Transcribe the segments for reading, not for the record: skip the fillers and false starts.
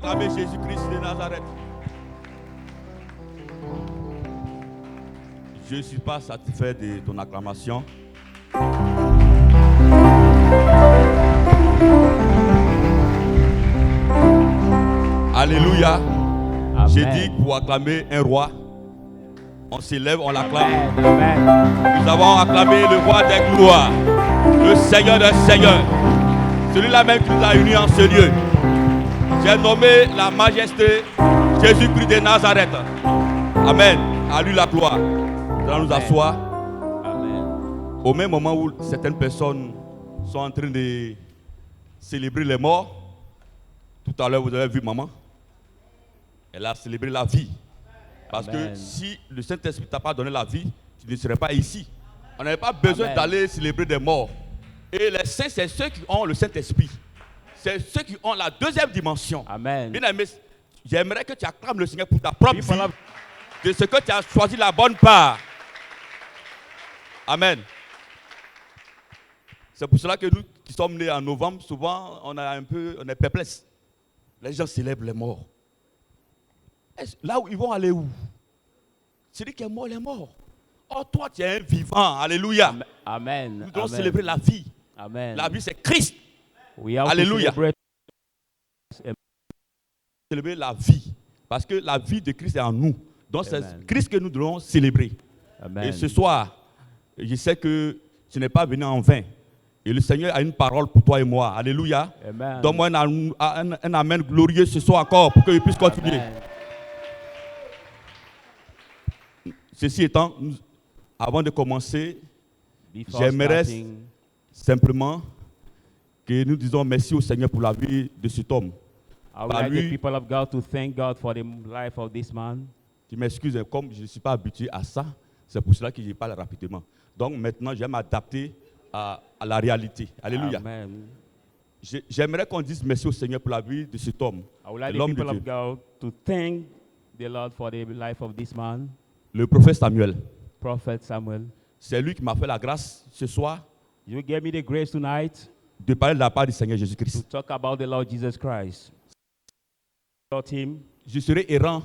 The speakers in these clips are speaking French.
acclamer Jésus-Christ de Nazareth. Je ne suis pas satisfait de ton acclamation. Alléluia. Amen. J'ai dit pour acclamer un roi, on s'élève, on l'acclame. Amen. Nous avons acclamé le roi des gloires, le Seigneur des seigneurs, celui-là même qui nous a unis en ce lieu. J'ai nommé la majesté Jésus-Christ de Nazareth. Amen. À lui la gloire. Nous allons nous asseoir. Amen. Au même moment où certaines personnes sont en train de célébrer les morts, tout à l'heure vous avez vu maman, elle a célébré la vie. Parce Amen. que si le Saint-Esprit t'a pas donné la vie, tu ne serais pas ici. On n'avait pas besoin d'aller célébrer des morts. Et les saints, c'est ceux qui ont le Saint-Esprit. C'est ceux qui ont la deuxième dimension. Amen. Bien aimé, j'aimerais que tu acclames le Seigneur pour ta propre People vie, of- de ce que tu as choisi la bonne part. Amen. C'est pour cela que nous qui sommes nés en novembre, souvent on est perplexes. Les gens célèbrent les morts. Là où ils vont aller où? Celui qui est mort, il est mort. Oh, toi tu es un vivant. Alléluia. Amen. Nous devons Amen. célébrer la vie. Amen. La vie c'est Christ. We have Alléluia. to celebrate. Célébrer la vie. Parce que la vie de Christ est en nous. Donc c'est Amen. Christ que nous devons célébrer. Amen. Et ce soir, je sais que tu n'es pas venu en vain. Et le Seigneur a une parole pour toi et moi. Alléluia. Amen. Donne-moi un amen glorieux ce soir encore pour qu'il puisse continuer. Amen. Ceci étant, avant de commencer, Before j'aimerais starting, simplement que nous disons merci au Seigneur pour la vie de cet homme. I would Par like lui- the people of God to thank God for the life of this man. Tu m'excuses, comme je ne suis pas habitué à ça, c'est pour cela que je parle rapidement. Donc maintenant, je vais m'adapter à la réalité. Alléluia. Amen. J'aimerais qu'on dise merci au Seigneur pour la vie de cet homme, I would like the l'homme de people Dieu, of God to thank the Lord for the life of this man, le prophète Samuel. Prophet Samuel. C'est lui qui m'a fait la grâce ce soir You gave me the grace tonight de parler de la part du Seigneur to Jésus-Christ. talk about the Lord Jesus Christ. Without him, Je serai errant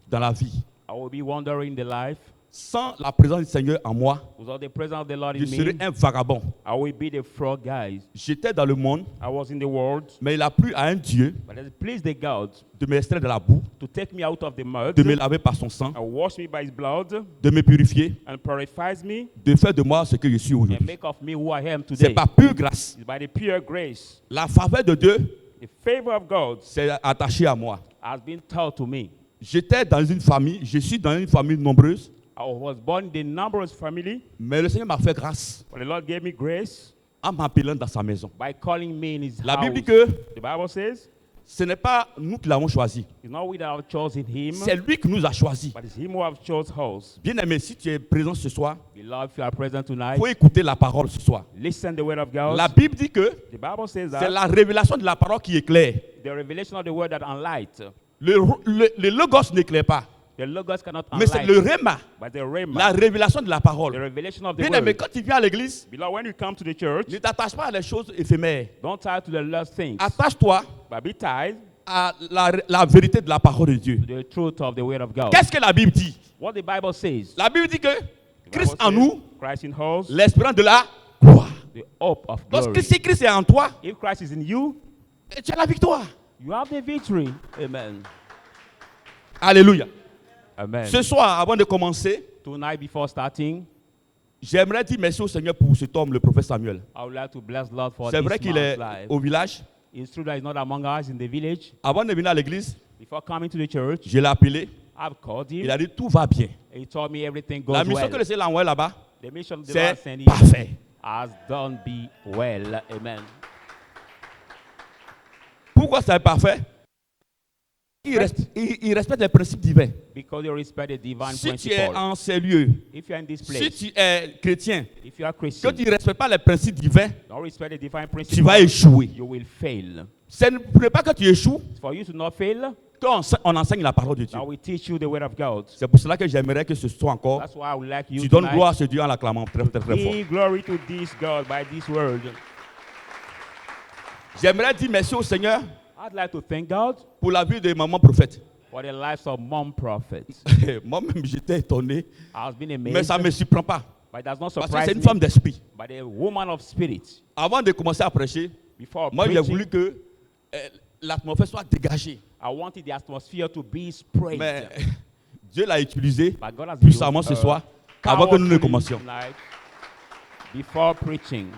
dans la vie. I will be wandering the life. Sans la présence du Seigneur en moi, Without the presence of the Lord je in serai me, un vagabond. I will be the frog guy. J'étais dans le monde, I was in the world, mais il a plu à un Dieu but it pleased the God de m'extraire de la boue, to take me out of the mud, de me laver par son sang, and wash me by his blood, de me purifier, and purifies me, de faire de moi ce que je suis and aujourd'hui. make of me who I am C'est today. par pure grâce. It's by the pure grace. La faveur de Dieu The favor of God s'est attachée à moi. has been taught to me. J'étais dans une famille, je suis dans une famille nombreuse, I was born in a numberless family, mais le Seigneur m'a fait grâce but the Lord gave me grace en m'appelant dans sa maison. by calling me in his La house. Bible dit que The Bible says, ce n'est pas nous qui l'avons choisi, it's not we that have chosen him, c'est lui qui nous a choisis. but it's him who have chose us. Bien aimé, si tu es présent ce soir, Beloved, if you are present il tonight, faut écouter la parole ce soir. listen the word of God. La Bible dit que The Bible says c'est that la révélation de la parole qui éclaire. the revelation of the word that enlight. Le logos n'éclaire pas, The logos cannot mais c'est enlight, le rhéma, but the rhema, la révélation de la the parole. revelation of the Bien aimé, word. quand tu viens à l'église, Beloved, when you come to the church, ne t'attache pas à les choses éphémères. don't tie to the lost things, Attache-toi but be tied à la vérité de la parole de Dieu. to the truth of the word of God. Qu'est-ce que la Bible dit? What the Bible says. La Bible dit que The Christ Bible en says, nous, Christ in us, l'espérance de la gloire. the hope of glory. Lorsque si Christ est en toi, If Christ is in you, tu as la victoire. you have the victory. Amen. Alléluia. Amen. Ce soir, avant de commencer, Tonight, before starting, j'aimerais dire merci au Seigneur pour cet homme, le prophète Samuel. I would like to bless the Lord for C'est this vrai qu'il man's est life. au village. It's true that he's not among us in the village. Avant de venir à l'église, Before coming to the church, je l'ai appelé. I've called Il him. a dit tout va bien. He told me everything goes La mission well. que le Seigneur a envoyée là-bas, The mission the c'est Lord sent him parfait. has done be well. Amen. Pourquoi c'est parfait? Il respecte les principes divins. Because you respect the divine Si tu principle. es en ces lieux, If you are in this si place, tu es chrétien, if you are que Christian, tu ne respectes pas les principes divins, don't respect the divine tu principle, vas échouer. you will fail. Ce n'est pas que tu échoues, For you to not fail, qu'on enseigne la parole de Dieu. I will teach you the word of God. C'est pour cela que j'aimerais que ce soit encore. That's why I would like you Tu donnes tonight gloire à ce Dieu en l'acclamant très, très, très fort. give glory to this God by this word. J'aimerais dire merci au Seigneur I'd like to thank God pour la vie de maman prophète. for the lives of mom prophets. Moi-même, j'étais étonné, I was being mais ça ne me amazed, surprend pas. but it does not Parce que surprise c'est une me. femme d'esprit. But a woman of spirit. Avant de commencer à prêcher, Before moi, j'ai preaching, voulu que l'atmosphère soit dégagée. I wanted the atmosphere to be sprayed. Mais Dieu l'a utilisé But God has puissamment used ce her soir, avant que nous ne powerfully commencions. tonight before preaching.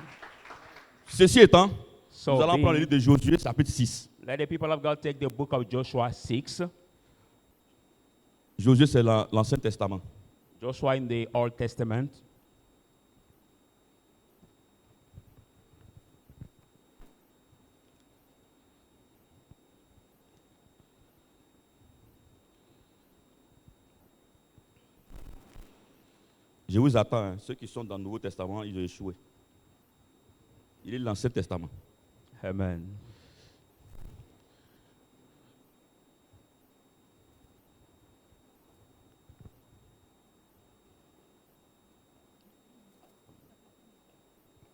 Ceci étant, So nous allons prendre le being, livre de Josué, chapitre 6. let the people of God take the book of Joshua 6. Josué, c'est l'Ancien Testament. Joshua in the Old Testament. Je vous attends. Hein. Ceux qui sont dans le Nouveau Testament, ils ont échoué. Il est l'Ancien Testament. Amen.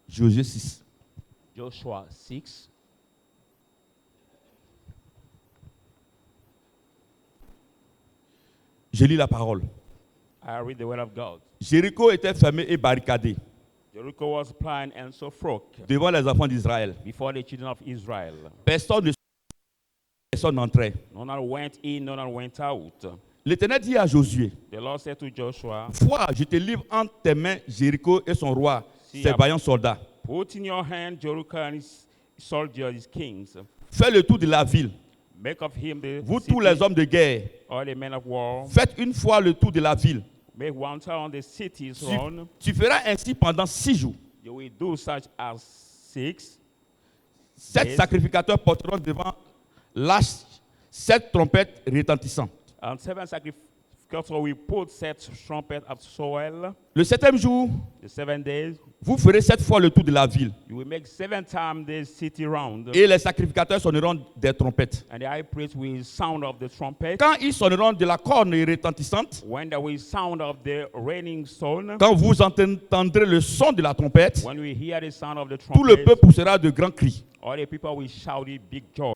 Josué 6. Joshua 6. Je lis la parole. I read the word of God. Jéricho était fermé et barricadé Jericho was planned and so broke devant les enfants d'Israël. before the children of Israel. Personne n'entrait. None one went in, none one went out. L'Éternel dit à Josué, The Lord said to Joshua, vois, je te livre entre tes mains Jéricho et son roi, Si, ses vaillants soldats. put in your hand Jericho and his soldiers, his kings. Fais le tour de la ville. Make of him the Vous city, tous les hommes de guerre, all the men of war. faites une fois le tour de la ville. Make one town the cities run. Tu feras ainsi pendant 6 jours. You will do such as 6. 7 Yes. sacrificateurs porteront devant l'arche 7 trompettes retentissantes. And 7 sacrificators will put 7 trumpets of soil. Le 7e jour, The 7 days, vous ferez 7 fois le tour de la ville. you will make 7 times the city round. Et les sacrificateurs sonneront des trompettes. And the high priest will sound of the trumpet. Quand ils sonneront de la corne retentissante, When there will sound of the raining stone. quand vous entendrez le son de la trompette, When we hear the sound of the tout le trumpet, peuple poussera de grands cris. all the people will shout with big joy.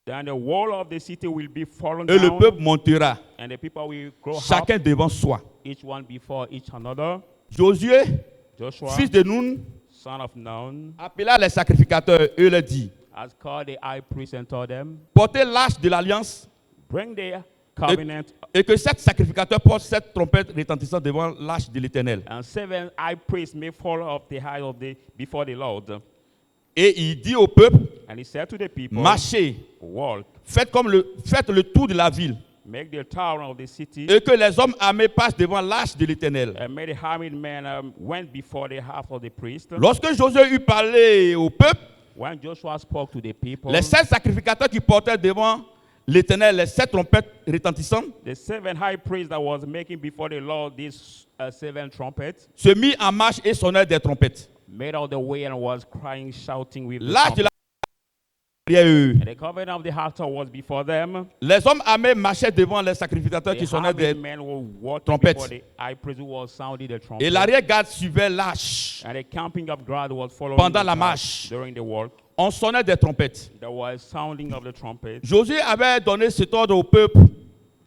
Then the wall of the city will be fallen Et le down, peuple montera, and the people will grow up, chacun devant soi. each one before each another. Josué, Joshua, fils de Nun, son of Nun, appela les sacrificateurs et leur dit, has called the high priest and told them, portez l'arche de l'alliance bring the covenant, et que 7 sacrificateurs portent 7 trompettes retentissantes devant l'arche de l'Éternel. and 7 high priests may fall off the high of the before the Lord. Et il dit au peuple, And he said to the people, marchez, walk, faites le tour de la ville, make the town of the city, et que les hommes armés passent devant l'arche de l'Éternel. and made the armed men went before the half of the priest. Lorsque Josué eut parlé au peuple, When Joshua spoke to the people, les 7 sacrificateurs qui portaient devant l'Éternel les 7 trompettes retentissantes the 7 high priests that was making before the Lord these 7 trumpets se mirent en marche et sonnèrent des trompettes. made out the way and was crying, shouting with the L'arche de trumpet. la derrière eux. And the covenant of the altar was before them. Les hommes armés marchaient devant les sacrificateurs qui The sonnaient des... armed men were walking trompettes. before the high priest who was sounding the Et trumpet. l'arrière-garde suivait l'arche. And the camping of God was following Pendant the la path marche. during the walk. On sonnait des trompettes. There was sounding of the trumpet. Josué avait donné cet ordre au peuple.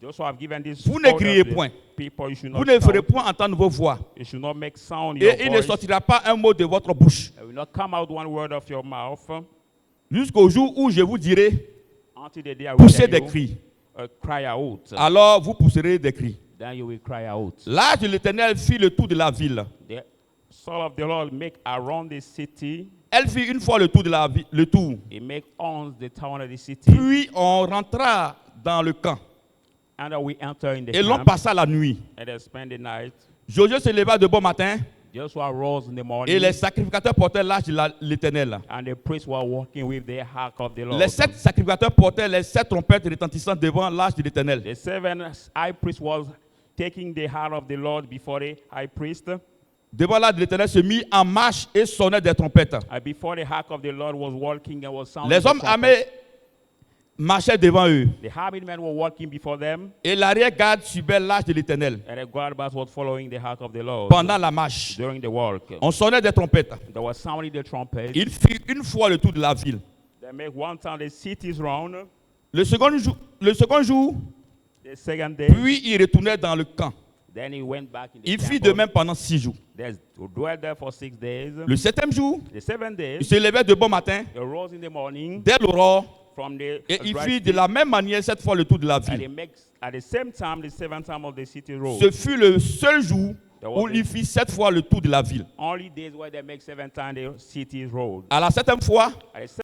Joshua have given this Vous ne order criez to the point. people, you should Vous not ne ferez shout, point entendre vos voix. you should not make sound in your Et il ne voice. sortira pas un mot de votre bouche. There will not come out one word of your mouth Jusqu'au jour où je vous dirai, until the day I will poussez tell des you, cris. cry out. Alors vous pousserez des cris. Then you will cry out. L'arche de l'Éternel fit le tour de la ville. The soul of the Lord make around the city. Elle fit une fois le tour de la ville, le tour. He make on the town of the city. Puis on rentra dans le camp. And then we enter in the Et l'on camp passa la nuit. and then spend the night. Josué se leva de bon matin Joshua rose in the morning. et les sacrificateurs portaient l'arche de l'Éternel. And the priests were walking with the ark of the Lord. Les 7 sacrificateurs portaient les 7 trompettes retentissantes devant l'arche de l'Éternel. The 7 high priests was taking the heart of the Lord before the high priest. Devant l'arche de l'Éternel se mit en marche et sonnait des trompettes. Before the ark of the Lord was walking and was sounding Les the hommes trumpet. armés marchaient devant eux. The armed men were walking before them, Et l'arrière-garde suivait l'arche de l'Éternel. and the guards was following the ark of the Lord. Pendant la marche, During the walk, on sonnait des trompettes. there was sounding the trumpet. Il fit une fois le tour de la ville. They make 1,000 cities round. Le second jour, The second day, puis il retournait dans le camp. then he went back in the Il fit temple. de même pendant 6 jours. They dwelt there for 6 days. Le 7e jour, The 7th day, il se levait de bon matin, he rose in the morning dès l'aurore, from the et il dry fit de state, la même manière cette fois le tour de la and he ville. makes at the same time, the 7th time of the city rose. Ce fut le seul jour où il fit 7 fois le tour de la ville. Only days where they make 7 times the city rose. À la 7e fois, At the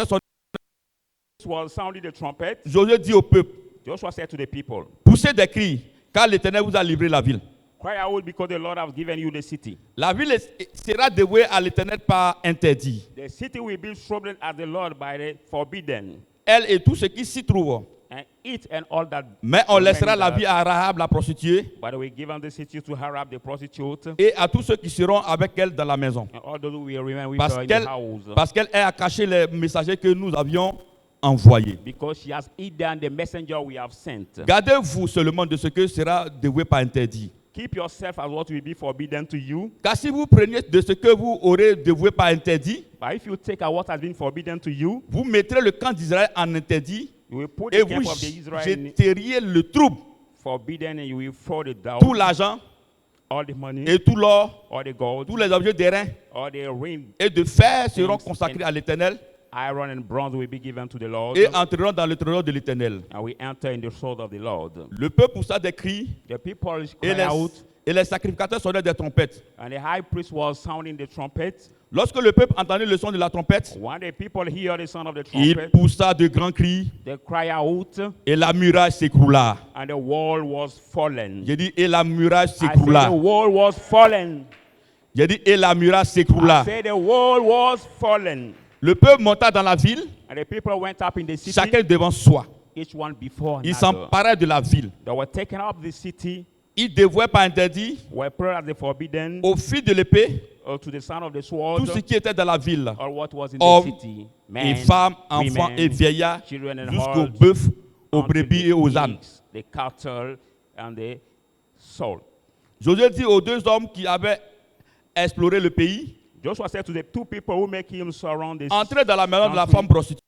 7th was sounding the trumpet. Josué dit au peuple, Joshua said to the people, poussez des cris, car l'Éternel vous a livré la ville. cry out because the Lord has given you the city. La ville sera dévouée à l'Éternel par interdit. The city will be troubled as the Lord by the forbidden, Elle et tout ce qui s'y trouve. and it and all that. Mais on laissera la remain vie à Rahab, la prostituée, But we give the city to Harab the prostitute, et à tous ceux qui seront avec elle dans la maison. and all those who will remain with Parce her in qu'elle the house. a caché les messagers que nous avions envoyés. Because she has eaten the messenger we have sent. Gardez-vous seulement de ce que sera dévoué par interdit. Keep yourself as what will be forbidden to you. Car si vous preniez de ce que vous aurez dévoué par interdit, But if you take out what has been forbidden to you, vous mettrez le camp d'Israël en interdit you will put et the camp vous of the Israel in jeteriez le trouble, forbidden, and you will throw it down. tout l'argent All the money, et tout l'or, all the gold, tous les objets d'airain all the ring, et de fer seront consacrés à l'Éternel iron and bronze will be given to the Lord, et entreront dans le trésor de l'Éternel. and we enter in the sword of the Lord. Le peuple poussa des cris The people et cried out, les sacrificateurs sonnaient des trompettes. and the high priest was sounding the trumpet. Lorsque le peuple entendit le son de la trompette, When the people hear the sound of the il trumpet, poussa de grands cris they cry out, et la muraille s'écroula. and the wall was fallen. J'ai dit et la muraille I said s'écroula. the wall was fallen. J'ai dit et la muraille I s'écroula. said the wall was fallen. Le peuple monta dans la ville, And the people went up in the city, chacun devant soi. each one before Ils another. s'emparaient de la ville. They were taken up the city, Ils dévouaient par interdit, were put as the forbidden, au fil de l'épée, to the sound of the tout sword, ce qui était dans la ville. or what was in Hommes the city. Et Men, femmes, enfants women, et vieillards, children and jusqu'aux horses, bœufs, aux unto brebis the et aux ânes. pigs, the cattle and the soul. Josué dit aux 2 hommes qui avaient exploré le pays, Joshua said to the 2 people who make him surround entrez dans la maison de la femme prostituée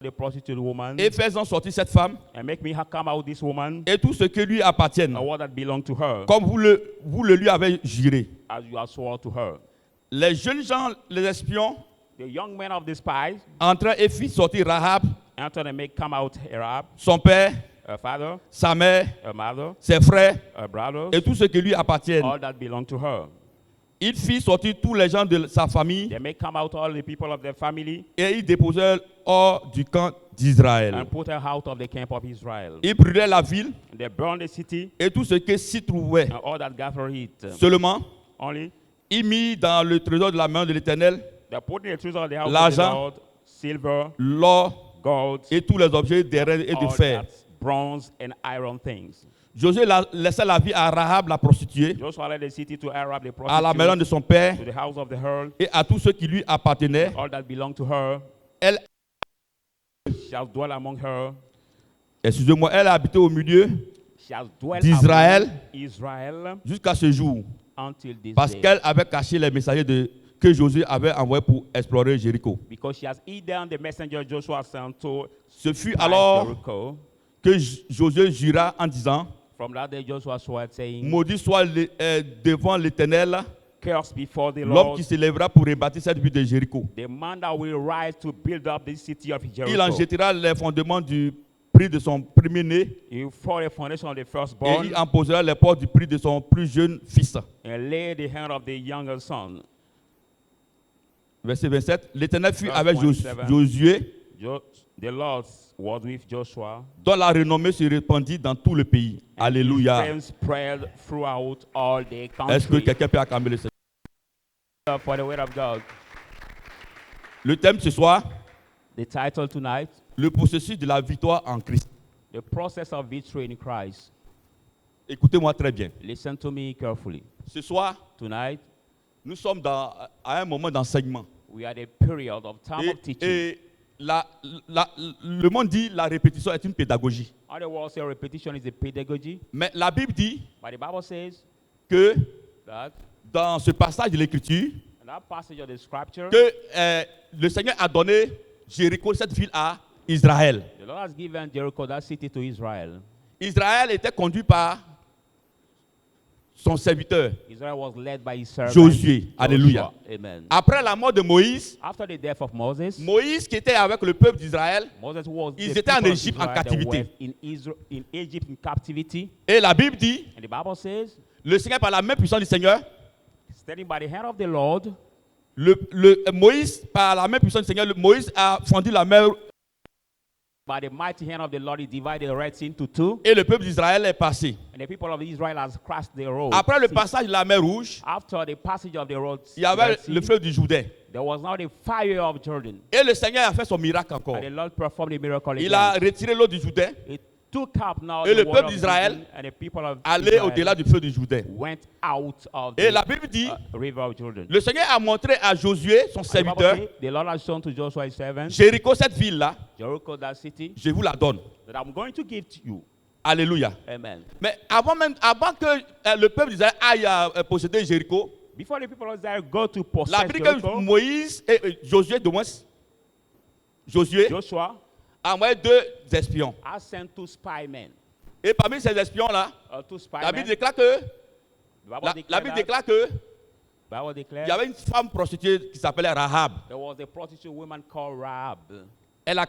the prostitute woman, et faites-en sortir cette femme and make me come out this woman, et tout ce qui lui appartient, and what that belonged to her, comme vous le lui avez juré. as you have sworn to her. Les jeunes gens, les espions, The young men of the spies entrèrent et firent sortir Rahab, entered and make come out Arab, son père, her father, sa mère, her mother, ses frères her brothers, et tout ce qui lui appartient. all that belonged to her. Il fit sortir tous les gens de sa famille They make come out all the people of their family et ils déposèrent hors du camp d'Israël. and put her out of the camp of Israel. Ils brûlèrent la ville And they burned the city et tout ce qui s'y trouvait. and all that gathered it. Seulement, Only il mit dans le trésor de la main de l'Éternel they put in the treasure of the house of the l'argent, Lord, silver, l'or gold, et tous les objets d'airain et de all fer. that bronze and iron things. Josué laissa la vie à Rahab, la prostituée, Joshua led the city to Arab the à la maison prostitute, de son père to the house of the Earl, et à tous ceux qui lui appartenaient. all that belonged to her. Elle, Shall dwell among her. excusez-moi, elle a habité au milieu Shall dwell d'Israël among Israel jusqu'à ce jour, until this parce day. qu'elle avait caché les messagers que Josué avait envoyés pour explorer Jéricho. Because she has eaten the messenger Joshua sent to Ce fut fight alors Jericho. que Josué jura en disant, From that day Joshua swore, saying, maudit soit devant l'Éternel curse before the l'homme Lord, qui se lèvera pour rebâtir cette ville de Jéricho. the man that will rise to build up the city of Il en Jericho. jettera les fondements du prix de son premier-né He will fall the foundation of the et firstborn il en posera les portes du prix de son plus jeune fils. and lay the hand of the younger son. Verset 27. L'Éternel fut Verse avec 27. Josué, The Lord was with Joshua. dont la renommée se répandit dans tout le pays. And Alléluia. his fame spread throughout all the Est-ce que country. quelqu'un peut acclamer le Seigneur? For the word of God. Le thème ce soir, The title tonight, le processus de la victoire en Christ. the process of victory in Christ. Écoutez-moi très bien. Listen to me carefully. Ce soir, Tonight, nous sommes à un moment d'enseignement. we are at a period of time of teaching. Et le monde dit la répétition est une pédagogie. Other words say repetition is a pedagogy. Mais la Bible dit But the Bible says que that dans ce passage de l'Écriture, in That passage of the scripture, que le Seigneur a donné Jéricho, cette ville, à Israël. the Lord has given Jericho, that city, to Israel. Israël était conduit par son serviteur, Israel was led by his servant Josué. Joshua. Alléluia. Amen. Après la mort de Moïse, After the death of Moses, Moïse qui était avec le peuple d'Israël, Moses was ils the étaient en people of Égypte en Israel that captivité. were in Egypt in captivity. et la Bible dit, And the Bible says, le Seigneur, par la main puissante du Seigneur, standing by the hand of the Lord, Moïse, par la main puissante du Seigneur, Moïse a fendu la mer by the mighty hand of the Lord, he divided the Red Sea into two. et le peuple d'Israël est passé. And the people of Israel has crossed the road. Après le Sea. passage de la mer Rouge, After the passage of the road, il y avait Red Sea, le feu du Jourdain. there was now the fire of Jordan. Et le Seigneur a fait son miracle encore. And the Lord performed a miracle Il again. a retiré l'eau du Jourdain, It took up now Et the le water peuple of d'Israël Jordan, and the people of allé Israel au-delà du feu du Jourdain. went out of Et the la Bible dit, river of Jordan. le Seigneur a montré à Josué, son And the Bible serviteur, says, the Lord has shown to Joshua his servant, Jéricho, cette ville-là, Jericho, that city, je vous la donne. that I'm going to give to you. Alléluia. Amen. Mais avant que le peuple d'Israël aille à posséder Jéricho, Before the people of Israel go to la possess Bible dit que Jericho, Moïse et Josué, de moins, Josué Joshua a envoyé 2 espions. has sent two spy men. Et parmi ces espions-là, Two spy la men. Bible déclare que, The Bible la declared Bible that- déclare que Bible il declared y avait une femme prostituée qui s'appelait Rahab. there was a prostitute woman called Rahab. Elle a...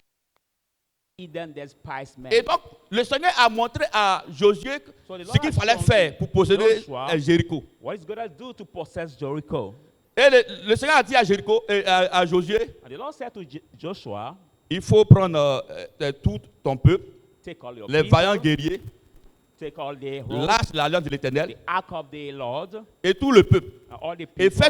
Hidden the spies men. Et donc, le Seigneur a montré à Josué So the ce Lord qu'il has fallait shown faire pour posséder Joshua Jéricho. what he's going to do to possess Jericho. Et le Seigneur a dit à Jéricho, à Josué, And the Lord said to Joshua, il faut prendre tout ton peuple, take all your les people, vaillants guerriers, take all the rods, lâche l'alliance de the l'Éternel ark of the Lord, et tout le peuple. and all the Et people,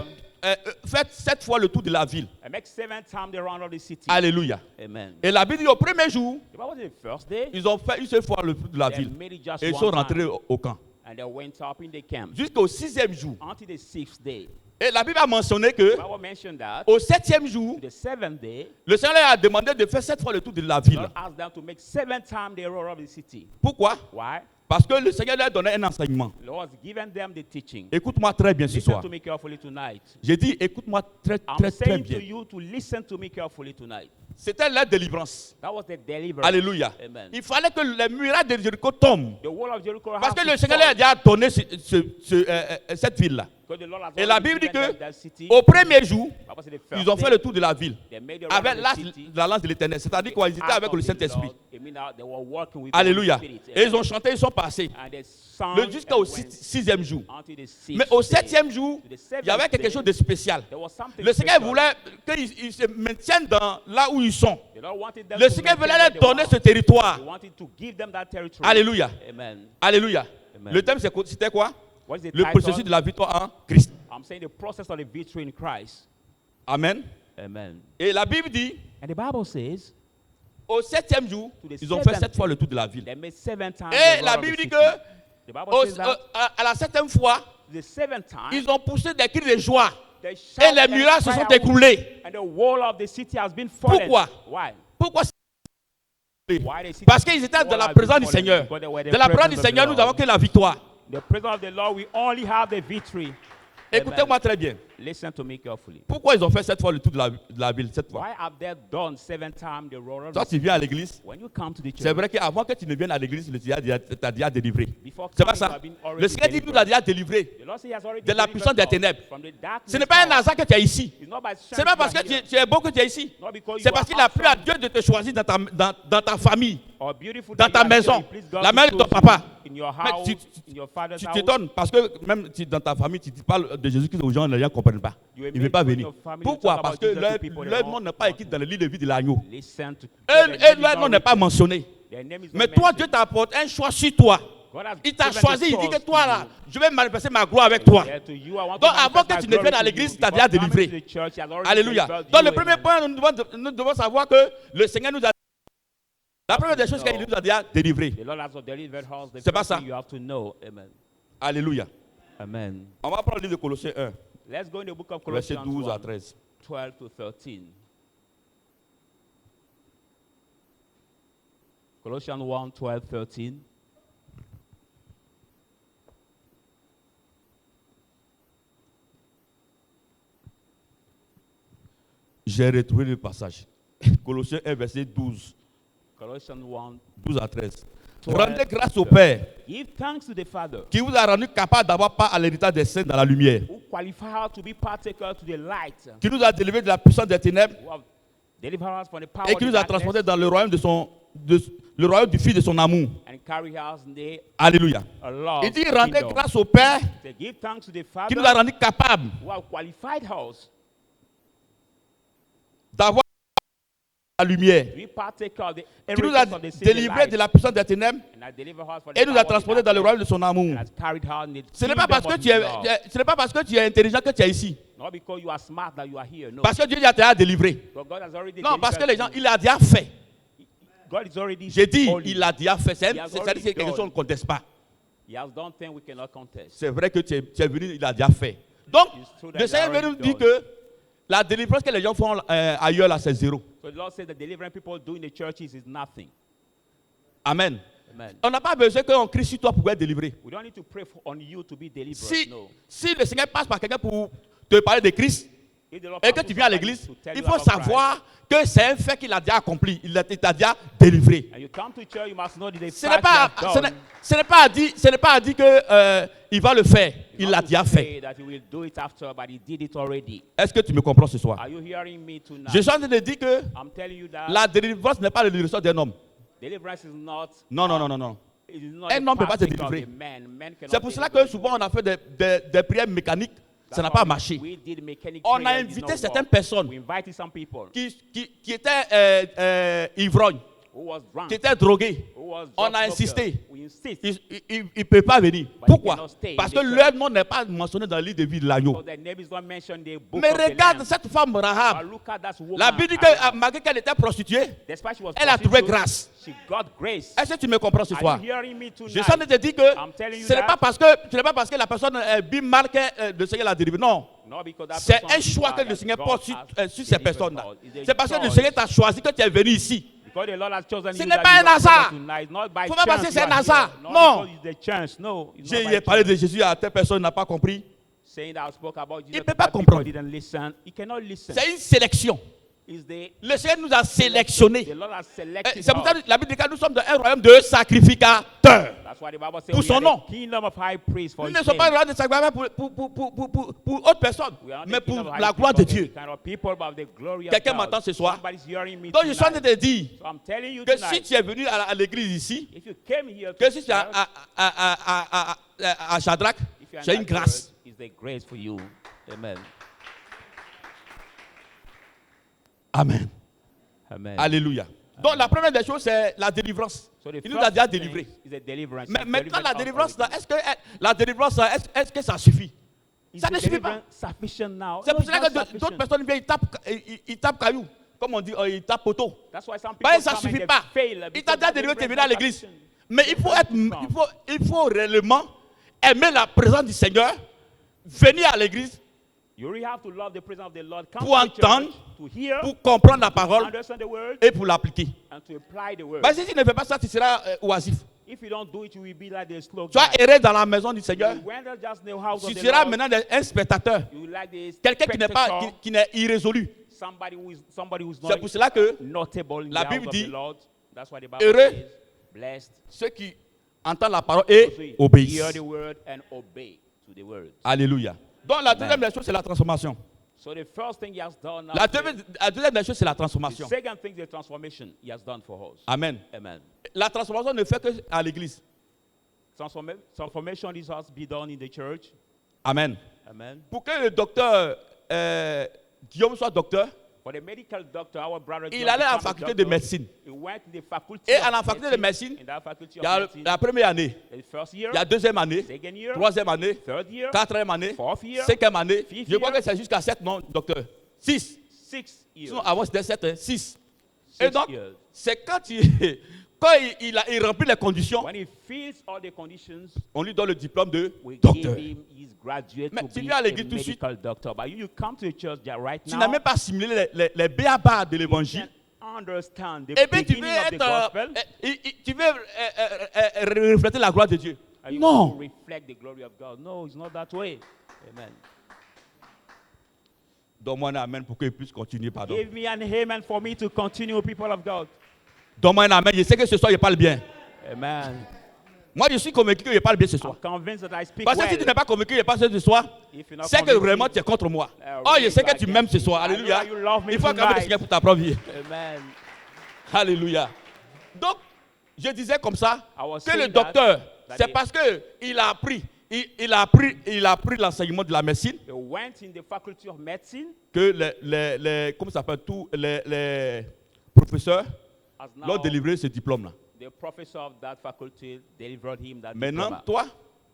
faites 7 fois le tour de la ville. and make 7 times the round of the city. Alléluia. Amen. Et la Bible dit au premier jour, The Bible said the first day, ils ont fait une seule fois le tour de la they ville. made it just Et ils one sont time, rentrés au camp. and they went up in the camp Jusqu'au 6e jour. until the 6th day. Et la Bible a mentionné que The Bible mentioned that au 7e jour, to the 7th day, le Seigneur leur a demandé de faire 7 fois le tour de la the ville. Lord asked them to make 7 times the round of the city. Pourquoi? Why? Parce que le Seigneur leur donnait un enseignement. The Lord has given them the teaching. Écoute-moi très bien ce Listen soir. to me carefully tonight. J'ai dit, écoute-moi très, I'm très, très saying to bien. you to listen to me carefully tonight. C'était leur délivrance. That was the deliverance. Alléluia. Amen. Il fallait que les murailles de Jéricho tombent. The wall of Jericho Parce has que to le Seigneur fall. leur a déjà donné cette ville-là. Because the Lord has Et la already Bible dit given them que that city. au premier jour, Bible said the first ils ont fait day, le tour de la ville. they made the round Avec of the city. la lance de l'Éternel. C'est-à-dire qu'ils étaient Out avec of le the Saint-Esprit. Lord. It means that they were working with the Alléluia. Holy Spirit. Et ils ont chanté, ils sont passés. And they sang Jusqu'au and went 6e jour. until the 6th Mais au day. 7e jour, To the il y avait seventh quelque day, chose de spécial. there was something Le Seigneur special. voulait qu'ils se maintiennent là où ils sont. The Lord wanted them Le to Seigneur maintain voulait where leur they donner were. ce territoire. He wanted to give them that territory. Alléluia. Amen. Alléluia. Amen. Le thème, c'était quoi? What is the Le title? processus de la victoire en Christ. I'm saying the process of the victory in Christ. Amen. Amen. Et la Bible dit, And the Bible says, au 7e jour, To the ils ont fait seventh 7 fois le tour de la ville. they made 7 times Et the la round of Bible the dit city. que The Bible says that à la 7e fois, the 7th time, ils ont poussé des cris de joie. they Et shout les and murailles se cry sont out, écroulées. and the wall of the city has been fallen. Pourquoi? Why? Pourquoi? Why the city Parce qu'ils étaient wall dans la has been présence du fallen? Seigneur. Because they were the De la présence presence du of the Seigneur, nous Lord. avons que la victoire. The presence of the Lord, we only have the victory. Écoutez-moi très bien. Listen to me carefully. Pourquoi ils ont fait 7 fois le tour de la ville, cette fois? Why have they done 7 times the road of Toi, the tu viens à l'église. When you come to the C'est church, vrai qu'avant que tu ne viennes à l'église, le Seigneur t'a déjà délivré. before C'est pas coming, you ça. have been already Le Seigneur dit qu'il nous a déjà délivré The Lord says he has already de la delivered puissance des us ténèbres. from the darkness Ce n'est pas un power. hasard que tu es ici. It's not by chance Ce n'est pas parce you que are tu es beau que tu es ici. Not because C'est you parce are qu'il a plu à awesome Dieu de te choisir dans ta famille, or beautiful dans that ta you are maison, here. Please God la to maison de ton choose you papa. in your Mais house, in your father's tu house. t'étonnes parce que même si dans ta famille, tu parles de Jésus-Christ aux gens, les gens ne comprennent pas. You Ils ne veulent pas make venir. your family Pourquoi? talk Parce about que Jesus to people, they leur don't nom n'est pas écrit dans le livre de vie de l'agneau. Listen to Et leur nom n'est pas mentionné. Their name is Mais not toi, mentioned. Dieu t'apporte un choix sur toi. God has Il t'a given choisi, the il dit que choice toi to là, you. je vais manifester ma gloire avec toi. Yeah, to you, I want Donc to avant manifest que my tu ne glory viennes à to l'église, you. tu t'as Before déjà coming délivré. to the church, he has already Alléluia. delivered Donc you, le premier amen. point, nous devons savoir que le Seigneur nous a... La première des choses qu'il nous a déjà délivré. The Lord has delivered us. The C'est pas first ça. thing you have to know. Amen. Alléluia. Amen. On va prendre le livre de Colossiens 1, Let's go in the book of verset Colossians 12 à 1, 13. 12 to 13. Colossians 1, 12, 13. J'ai retrouvé le passage. Colossiens 1, verset 12. Colossians 1. 12 à 13. 12. Rendez grâce au Père Give thanks to the Father qui vous a rendu capable d'avoir part à l'héritage des saints dans la lumière, who qualified us to be partaker to the light, qui nous a délivrés de la puissance des ténèbres who have delivered us from the power et of qui nous a darkness transportés dans le royaume le royaume du Fils de son amour. and carry us in the Alléluia. love Il dit rendez kingdom. grâce au Père Say, give thanks to the qui nous a Father rendu capable who have qualified us d'avoir la lumière, to be partaker of the qui nous a heritage of the city délivrés light, de la puissance des ténèbres and has delivered us from the et nous power a of the transportés dans le darkness, royaume de son amour. and has carried us in the Ce n'est pas parce kingdom que of his love. ce n'est pas parce que tu es intelligent que tu es ici. Not because you are smart that you are here. No. Parce que Dieu a déjà délivré. But God has already Non, parce que delivered les gens, you. il a déjà fait. God is already J'ai dit, holy. il a déjà fait. He has C'est-à-dire already que c'est quelque chose qu'on done. ne conteste pas. He has done things we cannot contest. C'est vrai que tu es venu, il a déjà fait. Donc, It's true that le he Seigneur already veut nous dire done. que la délivrance que les gens font ailleurs, là, c'est zéro. So the Lord said that delivering people do in the churches is nothing. Amen. Amen. On n'a pas besoin qu'on crie sur toi pour être délivré. We don't need to pray on you to be delivered. Si, No. si le Seigneur passe par quelqu'un pour te parler de Christ If the Lord et que passes tu viens à somebody l'église, to tell il you faut about savoir que c'est un fait qu'il a déjà accompli. Il t'a déjà délivré. Christ, and you come to church, you must know that the Ce n'est fact pas, he has ce done, n'est- ce n'est pas à dire, ce n'est pas à dire que il va le faire. it's Il not l'a to déjà say fait. that he will do it after, but he did it already. Est-ce que tu me comprends ce soir? Are you hearing me tonight? Je suis en train de dire que I'm telling you that la délivrance n'est pas la délivrance d'un homme. deliverance is not. Non, non, non, non, non. It is not Un the homme peut pas te partaker of délivrer. the man. Men cannot C'est pour cela deliver que souvent on a fait des prières mécaniques, ça n'a pas marché. We did mechanic On a prayer, it did invité not certaines work. personnes We invited some people qui étaient ivrognes, who was drunk, qui étaient drogués. who was On drug a smokers. insisté. We insist. Ils ne peuvent pas venir. But Pourquoi? they cannot stay Parce in que the leur church. nom n'est pas mentionné dans le livre de vie de l'agneau. So their name is not mentioned in the book Mais of the regarde Lamb. cette femme But Rahab. look at that woman. La Bible dit Rahab. que malgré qu'elle était prostituée, Despite she was elle a trouvé prostitute, grâce. she got grace. Est-ce que tu me comprends ce Are soir? you hearing me tonight? Je suis en train de te dire que I'm telling you ce n'est that. ce n'est pas parce que la personne est mal que le Seigneur l'a délivré. Non. Not because that C'est person un choix que that le Seigneur God porte sur, has sur ces delivered personnes-là. us. It's a C'est parce que le choice. Seigneur t'a choisi que tu es venu ici. Because the Lord has chosen Ce you n'est that pas you un are hasard. here tonight. Not by Faut pas chance penser que c'est you un are hasard. here. Not Non. because it's the chance. No, it's J'ai not by parlé chance. de Jésus à telle personne n'a pas compris. Saying that I spoke about Jesus, Il peut but pas people comprendre. didn't listen. He cannot listen. C'est une sélection. Is the Le Seigneur nous a sélectionnés. The Lord has selected C'est pour ça us. que la Bible dit que nous sommes dans un royaume de sacrificateurs. That's why the Bible says Pour we son are nom. the kingdom of high priests for Nous his ne sommes pas un name. royaume de sacrificateurs pour autres personnes, We are not mais the pour kingdom of high la priests gloire for de the Dieu. kind of people, but of the glory of Quelqu'un God. m'entend ce soir? Somebody's hearing me Donc je suis en train tonight. de te dire So I'm telling you que si tonight, tu es venu à l'église ici, if you came here que to si tu es church, à Shadrach, if you're in c'est une that grâce. church, it's the grace for you. Amen. Amen. Amen. Alléluia. Donc la première des choses, c'est la délivrance. So the Il nous a first déjà thing délivrés. is a deliverance. Mais He's maintenant, la delivered us délivrance, là, already. est-ce que ça suffit? Is Ça the ne suffit pas. deliverance sufficient now? C'est No, pour it's cela not que d'autres sufficient. personnes viennent, ils tapent caillou. Comme on dit, ils tapent poteau. That's why some people Ben, ça come and suffit they pas. fail Il because t'a déjà that délivré, tu es deliverance venu à is not l'église. sufficient. Mais il faut réellement aimer la présence du Seigneur, venir à l'église You really have to love the presence of the Lord. Come pour to the church entendre, to hear, pour comprendre la to parole understand the word, et pour l'appliquer. and to apply the word. Ben, si tu ne fais pas ça, tu seras oisif. If you don't do it, you will be like the slow Tu vas guy. errer dans la maison du Seigneur. You wander just in the house Tu of the seras Lord. maintenant un spectateur. You will like the Quelqu'un qui n'est pas, spectator, qui n'est irrésolu. somebody who's C'est not pour cela que notable in la the house Bible of dit, the Lord. That's why the Bible heureux says, blessed ceux qui entendent la parole et those who obéissent. hear the word and obey to the word. Alléluia. Donc la deuxième des choses, c'est la transformation. So the first thing he has done now, La deuxième des choses, c'est la the transformation. second thing is the transformation he has done for us. Amen. Amen. La transformation ne fait que à l'église. Transformation is has be done in the church. Amen. Amen. Pour que le docteur Guillaume soit docteur, For the medical doctor, our brother, il John allait à la became a faculté de doctor. médecine. He went to the faculty Et of à la faculté de médecine, in that faculty il of y a medicine, la première année, the first year, il y a deuxième année, second year, troisième année, third year, quatrième année, fourth year, cinquième année. fifth Je crois year. que c'est jusqu'à 7, non, docteur. 6. 6 years. Sinon, avant c'était 7, 6. Et 6 donc, years. c'est quand il remplit les conditions, When he fills all the conditions, on lui donne le diplôme de we docteur. give him his graduate Mais to tu be viens à a l'église tout de suite. medical doctor. But you come to the church right Tu n'as now, même pas assimilé les béabas de you l'évangile. can understand the Et puis tu veux beginning of the être, gospel. tu veux refléter la gloire de Dieu. And you Non. want to reflect the glory of God. No, it's not that way. Amen. Donne-moi un amen pour qu'il puisse continuer, pardon. Give me an amen for me to continue, people of God. Donne-moi un amen. Je sais que ce soir, je parle bien. Amen. Moi, je suis convaincu que je parle bien ce I'm soir. convinced that I speak Parce que si tu well. n'es pas convaincu que je parle bien ce soir, If you're not c'est que convinced, vraiment tu es contre moi. really Oh, je sais que like tu it. m'aimes ce soir. I know Alléluia. you love me Il faut acclamer le tonight. Seigneur pour ta propre vie. Amen. Alléluia. Donc, je disais comme ça I was que le saying that docteur, c'est he- parce qu'il a appris, il a appris l'enseignement de la médecine He went in the faculty of medicine. que comment ça s'appelle, tous les professeurs As l'ont now délivré ce diplôme-là. the professor of that faculty delivered him that Maintenant, diploma. toi,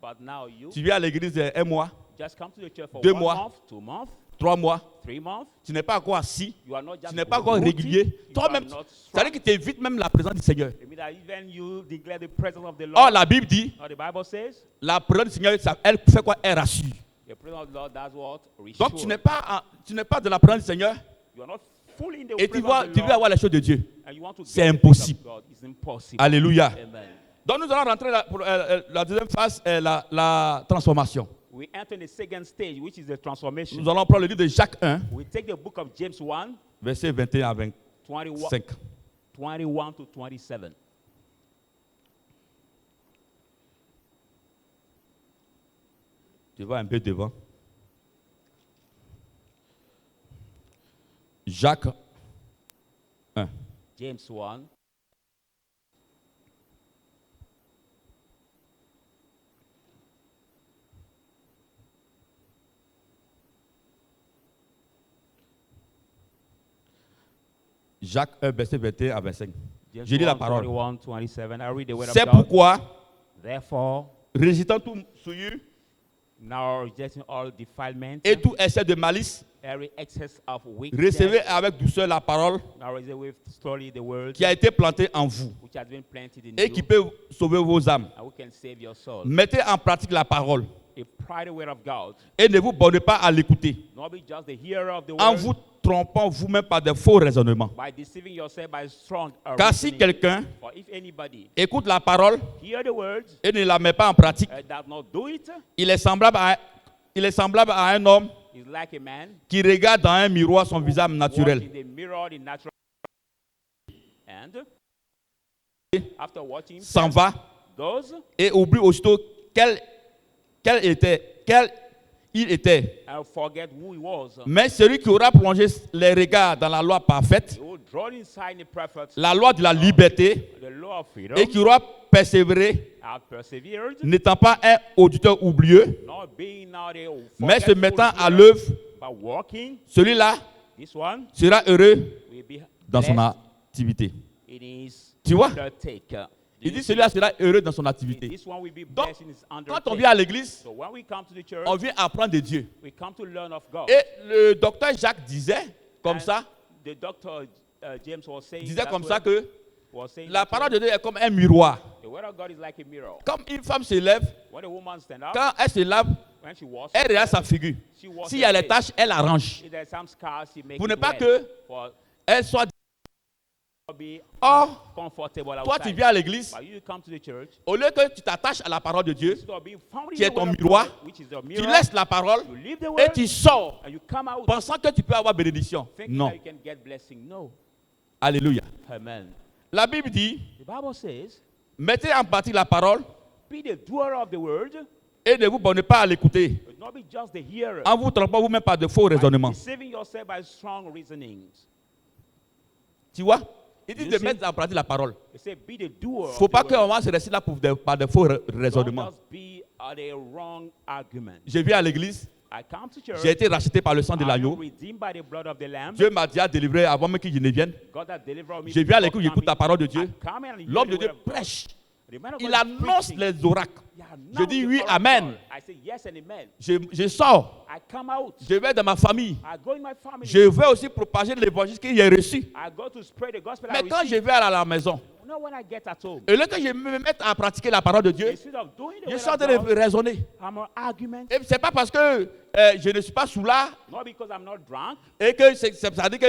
But now you tu viens à l'église un mois, just come to the church for 2 1 mois. month, 2 months, 3 mois, 3 months. tu n'es pas encore assis, You are not just tu n'es pas encore rooted, régulier. you Toi-même, are not ça veut dire que tu évites même la présence du Seigneur. It means that even you declare the presence of the Lord. Or, la Bible dit, Now the Bible says, la présence du Seigneur, elle fait quoi? Elle rassure. the presence of the Lord does what? Donc, tu n'es Restore. pas de la présence du Seigneur You are not fully in the et tu presence of the veux Lord, avoir les choses de Dieu. and you want to C'est get the things impossible. of God. It's impossible. Alléluia. Amen. Donc, nous allons rentrer pour la deuxième phase, la transformation. We enter in the second stage, which is the transformation. Nous allons prendre le livre de Jacques 1, We take the book of James 1, verset 21 à 21, 25. 21 to 27. Tu vas un peu devant. Jacques 1. James 1. Jacques 1, verset 21 à 25. James Je lis la 1, parole. 21, 27. I read the word C'est of God. pourquoi, Therefore, rejetant tout souillure now rejecting all defilement, et tout excès de malice, every excess of wickedness, recevez avec douceur la parole now receive with slowly the word qui a été plantée en vous which has been planted in et you, qui peut sauver vos âmes. and we can save your soul. Mettez en pratique la parole Apply the word of God, et ne vous bornez pas à l'écouter, not be just the hearer of the en word, vous trompant vous-même par de faux raisonnements. by deceiving yourself by strong Car si reasoning. quelqu'un For if anybody écoute la parole hear the words et ne la met pas en pratique, and does not do it, il est semblable à un homme is like a man qui regarde dans un miroir son visage watching naturel. the mirror in natural, and after watching S'en va goes et oublie aussitôt quel il était. and forget who he was. Mais celui qui aura plongé les regards dans la loi parfaite, He will draw inside the prophets la loi de la liberté, the law of freedom, et qui aura persévéré, have persevered, n'étant pas un auditeur oublieux, not being now the mais se forgetful mettant à hearer, l'œuvre, but walking. celui-là This one sera heureux will be dans son blessed activité. in his Tu vois? undertaker. Il dit celui-là sera heureux dans son activité. This one will be Donc, blessed in his quand on undertaking. vient à l'église, So when we come to the church, on vient apprendre de Dieu. we come to learn of God. Et le docteur Jacques disait comme And ça, the doctor James was saying, disait that comme way, ça que was saying la that parole way. de Dieu est comme un miroir. The word of God is like a mirror. Comme une femme se lève, When a woman stands up, quand elle se lave, when she walks, elle regarde sa figure. she walks S'il y a her les face. taches, elle arrange. If there's some scars, she makes Pour it ne pas well. que For elle soit. be Or, comfortable toi, tu outside. viens à l'église, But you come to the church, au lieu que tu t'attaches à la parole de Dieu, instead of being found in qui est the ton word of miroir, God, which is the tu mirror, laisses la parole you leave the et word, tu sors and you come out pensant que tu peux avoir bénédiction. thinking Non. that you can get blessing. No. Alléluia. Amen. La Bible dit, The Bible says, mettez en pratique la parole be the doer of the word, et ne vous bornez pas à l'écouter, but not be just the hearer. en vous trompant vous-même par de faux By raisonnements. deceiving yourself by strong reasonings. Tu vois? Il dit You de see? mettre en pratique la parole. They say, be the doer. Il ne faut of pas the qu'on word. va se rester là par de faux Don't raisonnements. just be at a wrong argument. Je viens à l'église, I come to church. j'ai été racheté par le sang de I am l'agneau. redeemed by the blood of the Lamb. Dieu m'a déjà délivré avant même que je ne vienne. God has delivered me. Je viens à before l'écoute, j'écoute coming. la parole de Dieu. I come and hear L'homme the de Dieu word of God. prêche. The man of Il God is annonce preaching. les oracles. He announced Je dis the oui, word of amen. God. I say yes and amen. Je sors, I come out. je vais dans ma famille. I go in my family. Je vais aussi propager l'évangile que j'ai reçu. I go to spread the gospel. Mais I quand je receive. vais à la maison, You know when I get at home, et là que je me mette à pratiquer la parole de Dieu, instead of doing the je word suis en of train de God, raisonner. I'm an argument. Et c'est pas parce que je ne suis pas sous là Not because I'm not drunk. et que ça dit que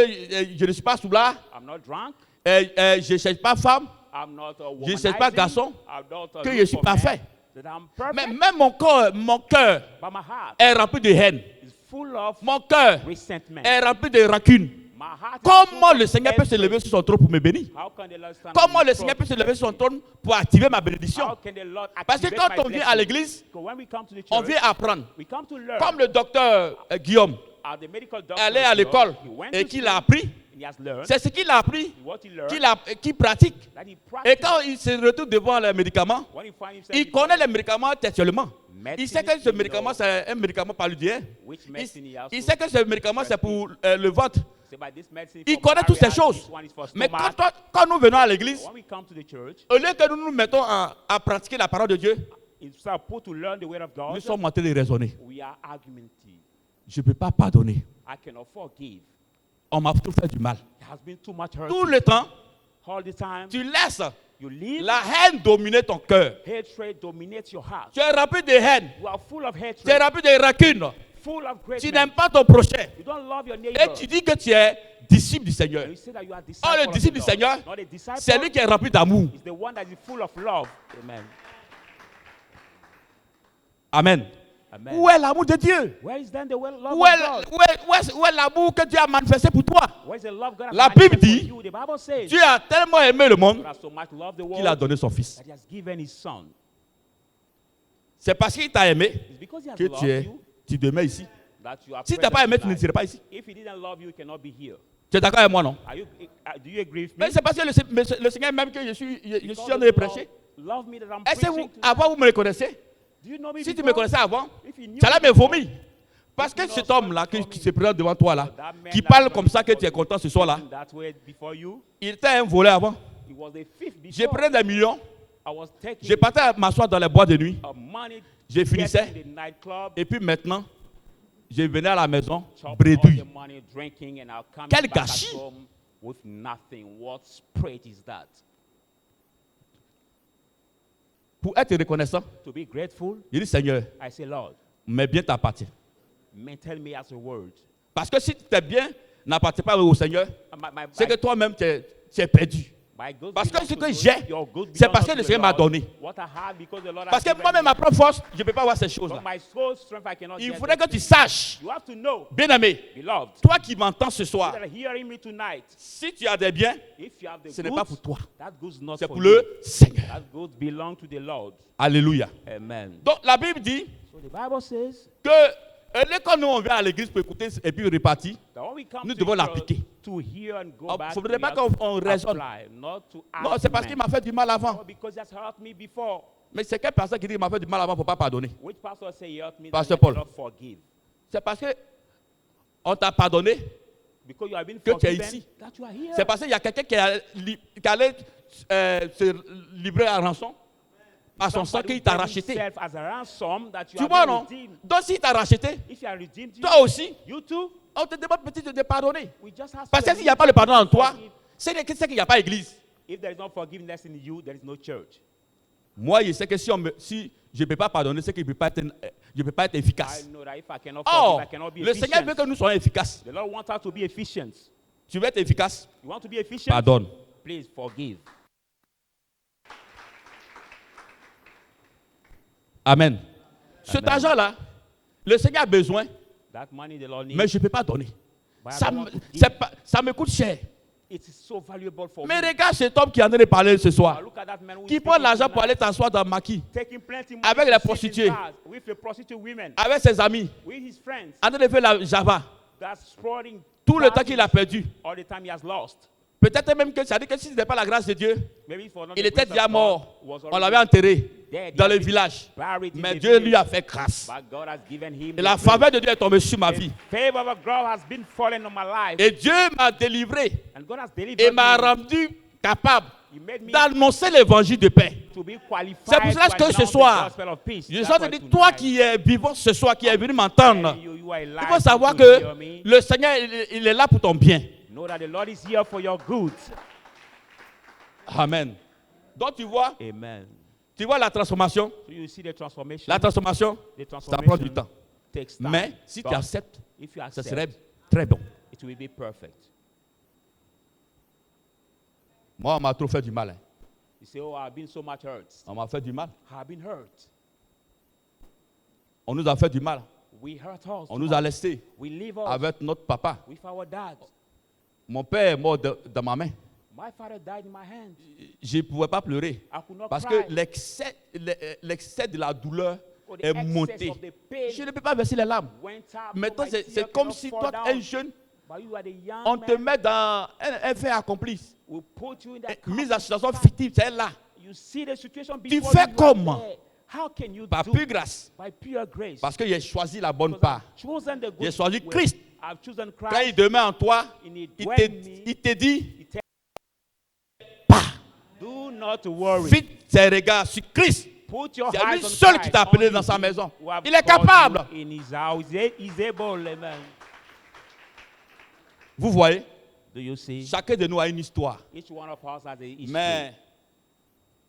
je ne suis pas sous là, I'm not drunk. je ne cherche pas femme, I'm not a je ne cherche pas womanizing. garçon, I'm not a que look je suis for man, parfait. that I'm Mais perfect. même mon cœur But my heart est rempli de haine. is full of Mon cœur resentment. est rempli de rancune. My heart is Comment full le of Seigneur peut se hatred. lever sur son trône pour me bénir? How can the Lord stand Comment on le his Seigneur peut se throne? lever sur son trône pour activer ma How bénédiction? can the Lord Parce que activate quand my on vient à blessing? l'église, Because when we come to the on church, vient apprendre. we come to learn. Comme le docteur Guillaume The medical doctor, allait à l'école he went et to qu'il school, a appris, he has learned c'est ce qu'il a appris, what he learned, qu'il pratique. that he Et practiced. quand il se retrouve devant les médicaments, When he find himself il before connaît les médicaments textuellement. medicine, Il sait que ce he médicament, knows c'est un médicament paludien. which medicine he has Il to sait que ce médicament, c'est pour le ventre. say, by this medicine Il for connaît toutes ces malaria, choses. this one is for Mais stomach. quand nous venons à l'église, When we come to the church, au lieu que nous nous mettons à pratiquer la parole de Dieu, instead of put to learn the word of God, nous sommes en train de raisonner. we are argumentative. Je ne peux pas pardonner. I cannot forgive. On m'a tout fait du mal. There has been too much hurt. Tout le temps, All the time, tu laisses you leave. la haine dominer ton cœur. Hatred dominates your heart. Tu es rempli de haine. You are full of Tu es hatred, rempli de rancune. full of Tu greatness. n'aimes pas ton prochain. You don't love your Et neighbor. tu dis que tu es disciple du Seigneur. And you say that you are Oh, disciple le of disciple the du Lord. Seigneur, Not a disciple. c'est lui qui est rempli d'amour. Is the one that is full of love. Amen. Amen. Amen. Où est l'amour de Dieu? Where is then the love Où est, of God? où est l'amour que Dieu a manifesté pour toi? Where is the love God has La Bible manifested dit, for you? The Bible says Dieu a tellement aimé le monde God has so much loved the qu'il a world donné son Fils. that he has given his son. C'est parce qu'il t'a aimé It's because he has que loved you tu demeures ici. that you are Si tu n'as present pas aimé, tu ne tonight. serais pas ici. If he didn't love you, you cannot be here. Tu es d'accord avec moi, non? Do you agree with me? Mais c'est parce que le Seigneur même que je suis Because en train de of prêcher. love me that I'm Est-ce que preaching tonight. avant vous me le connaissez? Do you know me Si tu before? me connaissais avant, If you knew tu allais me me before, vomir. Parce que you cet know homme-là something qui for se présente devant toi là, that man qui that parle was comme ça que before tu es you, content ce soir-là, that way before you, il était un voleur avant. he was a thief J'ai before. pris des millions, I was taking j'ai parti m'asseoir dans les boîtes de nuit, money, je finissais, getting the nightclub, et puis maintenant, je venais à la maison, chop all bredouille. the money, drinking, and I'll come Quel back gâchis! at home with nothing. What spirit is that? Pour être reconnaissant, To be grateful, il dit Seigneur, I say, Lord, mes biens t'appartiennent. tell me as a word. Parce que si tes biens n'appartiennent pas au Seigneur, My c'est que toi-même tu es perdu. goods Parce que belong ce to que God. j'ai, Your goods c'est belong parce que to le the Seigneur m'a Lord. donné. What I have because the Lord Parce que has given moi-même, me. ma propre force, je ne peux pas voir ces But choses-là. my soul strength, I cannot Il get faudrait them. que tu saches, You have to know, bien-aimé, beloved, toi qui m'entends ce soir, that are hearing me tonight, si tu as des biens, if you have the ce n'est pas goods, pour toi, that goods not c'est for pour you. le Seigneur. That goods belong to the Lord. Alléluia. Amen. Donc la Bible dit So the Bible says que quand nous on vient à l'église pour écouter et puis repartir, that when we come nous to devons church l'appliquer. to hear and go il back, ne faudrait we pas have qu'on to raisonne. apply, not to Non, c'est parce qu'il m'a fait du mal avant. No, because he has hurt me before. Mais c'est quelle personne qui dit qu'il m'a fait du mal avant pour ne pas pardonner? Which pastor say he hurt me Pastor that Paul. I cannot forgive? C'est parce que on t'a pardonné, Because you have been que tu es forgiven, ici. that you are here. C'est parce qu'il y a quelqu'un qui allait se livrer à rançon à son sang Somebody qu'il t'a gave racheté. himself as a ransom that you Tu have vois, been non? redeemed. Donc s'il t'a racheté, If you are redeemed, toi aussi, you too. on te demande petit de te pardonner. We just have Parce to que s'il n'y a pas le pardon en toi, forgive. c'est qu'il n'y a pas d'église. If there is no forgiveness in you, there is no church. Moi, je sais que si je ne peux pas pardonner, c'est que je ne peux pas être I efficace. know that if I cannot Or, forgive, I cannot be le Seigneur veut efficient. que nous soyons efficaces. The Lord wants us to be efficient. Tu veux être efficace? You want to be efficient? Pardonne. Please forgive. Amen. Cet argent-là, le Seigneur a besoin, That money the Lord needs. mais je ne peux pas donner. but I Ça don't me, want to give. ça me coûte cher. It is so valuable for Mais me. regarde cet homme qui est en train de parler ce Now soir, look at that man who is qui prend taking l'argent tonight, pour aller t'asseoir dans le maquis, taking plenty money avec to les sit in prostituées. bars with the prostitute women, avec ses amis, with his friends. en train de faire la Java, That's sporting tout le temps qu'il a parties perdu. all the time he has lost. Peut-être même que ça dit que si ce n'est pas la grâce de Dieu, Maybe for not il the était grace déjà of God, mort. was On already l'avait enterré dead. dans He le had been village. buried in Mais the Dieu lui village. a fait grâce. But God has given him Et the la grace. faveur de Dieu est tombée sur ma The vie. favor of God has been falling on my life. Et Dieu m'a délivré And God has delivered et m'a me. rendu capable He made me d'annoncer l'évangile de paix. to be qualified C'est pour cela to que ce announce the soir, gospel of peace. Je That's suis why dit, toi tonight, qui es vivant ce soir, qui es venu m'entendre, you are alive il faut savoir to hear que me. le Seigneur, il est là pour ton bien. Know that the Lord is here for your good. Amen. Donc tu vois la transformation. So you see the transformation. La transformation, The ça prend du temps. takes time. Mais si tu But acceptes, if you ça accept, serait très bon. it will be perfect. Moi, on m'a trop fait du mal. Hein. You say, oh, I've been so much hurt. On m'a fait du mal. I've been hurt. On nous a fait du mal. We hurt us. On nous a laissés We leave us avec notre papa. with our dad. Mon père est mort dans ma main. My father died in my hand. Je ne pouvais pas pleurer. I could not Parce cry. que l'excès de la douleur Because the est excess monté. of the pain Je ne peux pas verser les larmes. went up. Maintenant, So my c'est tears comme cannot si fall toi, down. un jeune, But you are the young on te man. met dans un fait accompli. We put you in that Mise en situation comfortable fictive, c'est là. You see the situation Tu before fais you comme? are there. How can you Par do pure grâce. by pure grace? Parce que j'ai choisi la bonne Because part. I've chosen the good J'ai choisi way. Christ. I've chosen Quand Christ. il demeure en toi, In it il dwell te, in me. il te dit, He tell- pas, Do not worry. fixe tes regards sur Christ. Put your C'est eyes lui on seul Christ, qui t'a appelé only dans sa him maison. who have Il est called capable. you in his house. He's able, amen. Vous voyez, Do you see? chacun de nous a une histoire. Each one of us has a history. Mais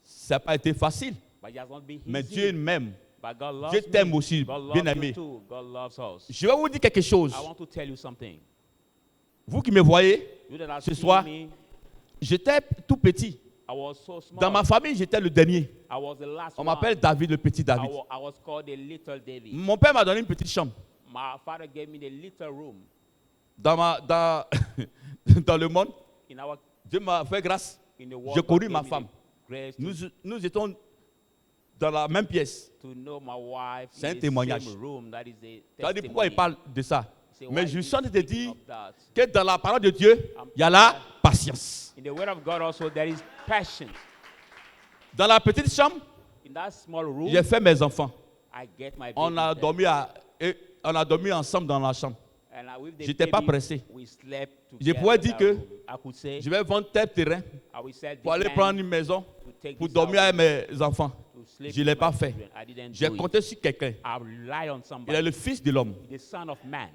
ça n'a pas été facile. But it has not been Mais easy. Dieu m'aime. But God loves Dieu t'aime me. aussi, God loves bien you aimé. too. God loves us. Je vais vous dire quelque chose. I want to tell you something. Vous qui me voyez, You that are Ce seeing soir, me, j'étais tout petit. I was so small. Dans ma famille, j'étais le dernier. I was the last On one. m'appelle David, le petit I David. was called the little David. Mon père m'a donné une petite chambre. My father gave me the little room. Dans le monde, In our Dieu m'a fait grâce. in the world, J'ai God connu gave ma me the femme. grace Nous étions dans la même pièce. to know my wife C'est un in the témoignage. same room. That is the Tu as dit pourquoi il testimony. parle de ça. Say, Mais why je is suis en train he de te speaking dire of that? que dans la parole de Dieu, il y a la patience. In the word of God also there is patience. Dans la petite chambre, In that small room, j'ai fait mes enfants. I get my On baby a there. on a dormi ensemble dans la chambre. And with the J'étais pas baby, pressé. we slept Je together pouvais in dire that que room. I could say, Je vais vendre tel terrain I will sell pour this aller land prendre une maison to take pour this dormir house, avec mes enfants. to sleep Je ne l'ai with pas my fait. children. I didn't J'ai do it. compté sur quelqu'un. I rely on Il est somebody. le fils de l'homme. The Son of Man.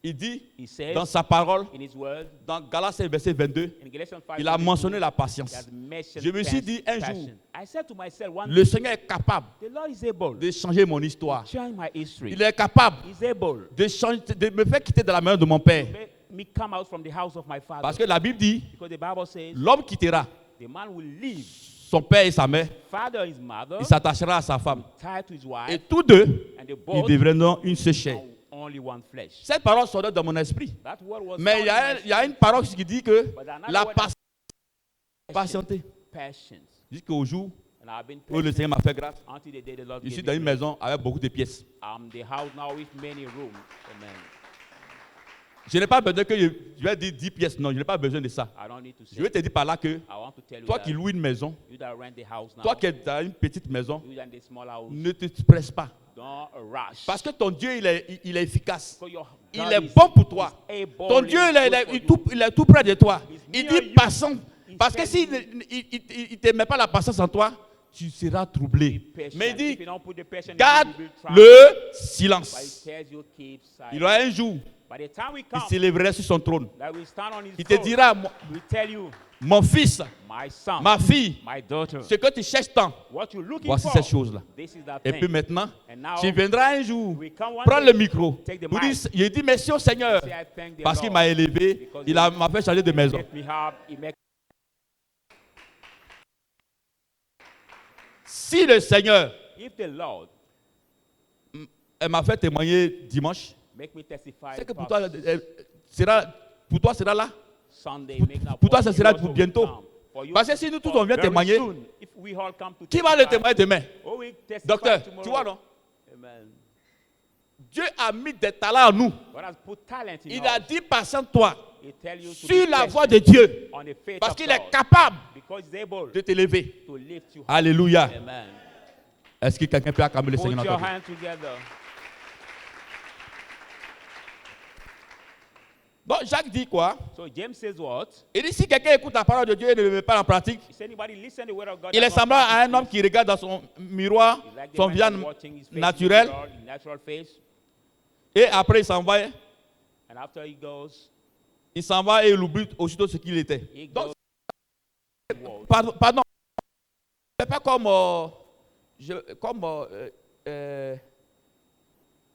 Il dit He says dans sa parole, in his word, dans Galates verset 22, in Galatians 5, il a mentionné la he patience. has mentioned Je me suis dit un passion. jour, I said to myself one le day, Seigneur est capable the Lord is able de changer mon histoire. to change my history. Il est capable He's able de me faire quitter de la maison de mon père. to make me come out from the house of my father. Parce que la Bible dit, Because the Bible says l'homme quittera the man will leave son père et sa mère, father and his mother, il s'attachera à sa femme. tied to his Et wife, tous deux, and they ils both deviendront une seule chair. are only one flesh. Cette parole sort dans mon esprit. That word was Mais found il y, a, in my il y a une parole qui dit que But another la word patience. patience. Jusqu'au jour And I've been où le patient Seigneur m'a fait grâce. until the day the Lord Je suis gave dans me une grace. maison avec beaucoup de pièces. I'm the house now with many rooms. Amen. Je n'ai pas besoin que je vais dire 10 pièces. Non, je n'ai pas besoin de ça. I don't need to say. Je vais te dire par là que I want to tell you toi that qui loues une maison, you that rent the house now, toi qui es dans une petite maison, you that in the small house, ne te presse pas. don't rush. Parce que ton Dieu, il est efficace. Because your Il God est is- bon pour toi. is able, Ton he Dieu, is good for you. il est tout près de toi. He's Il near dit you. passons. He Parce que said s'il ne te met pas la patience en toi, tu seras troublé. Patient. Mais il If dit, you don't put the patient in garde you, you will try. le But silence. he tells you keep silent. Il aura un jour, By the time we il come, s'élèverait sur son trône. that will stand on his Il te throne. dira, He will tell you, mon fils, my son, ma fille, my daughter, ce que tu cherches tant, what you're looking voici for, cette chose-là. this is that Et thing. puis maintenant, And now, tu viendras un jour, we come one prends day, le micro. take the Vous mic. dites, il dit merci au Seigneur Say, I thank the parce qu'il Lord m'a élevé, because il m'a fait changer de maison. Let me have, he make Si le Seigneur if the Lord elle m'a fait témoigner dimanche, make me testify c'est que pour past toi sera là. Sunday, pour- make that pour toi, point, ça it sera also pour will bientôt. come. For you, Parce que si nous tous for on vient very témoigner, soon, if we all come to qui va le testify, témoigner demain? who will testify Docteur, tomorrow? tu vois non? Amen. Dieu a mis des talents en nous. God has put talent in Il us. a dit patiente-toi He tell you to sur be la patient voie de Dieu on the faith parce of qu'il God, est capable because he's able de t'élever. to lift you. Alléluia. Amen. Est-ce que quelqu'un peut acclamer le Put Seigneur dans your ta vie? hands together. Donc Jacques dit quoi? So James says what? Il dit si quelqu'un écoute la parole de Dieu et ne le met pas en pratique, Is anybody listen to the word of God? il and est not semblant à un practice homme it? qui regarde dans son miroir, He's like the son man visage watching his face in the naturel, mirror, his natural face, et après il s'en va and after he goes, et il oublie aussitôt ce qu'il était. he Donc, goes world. pardon, c'est pas comme,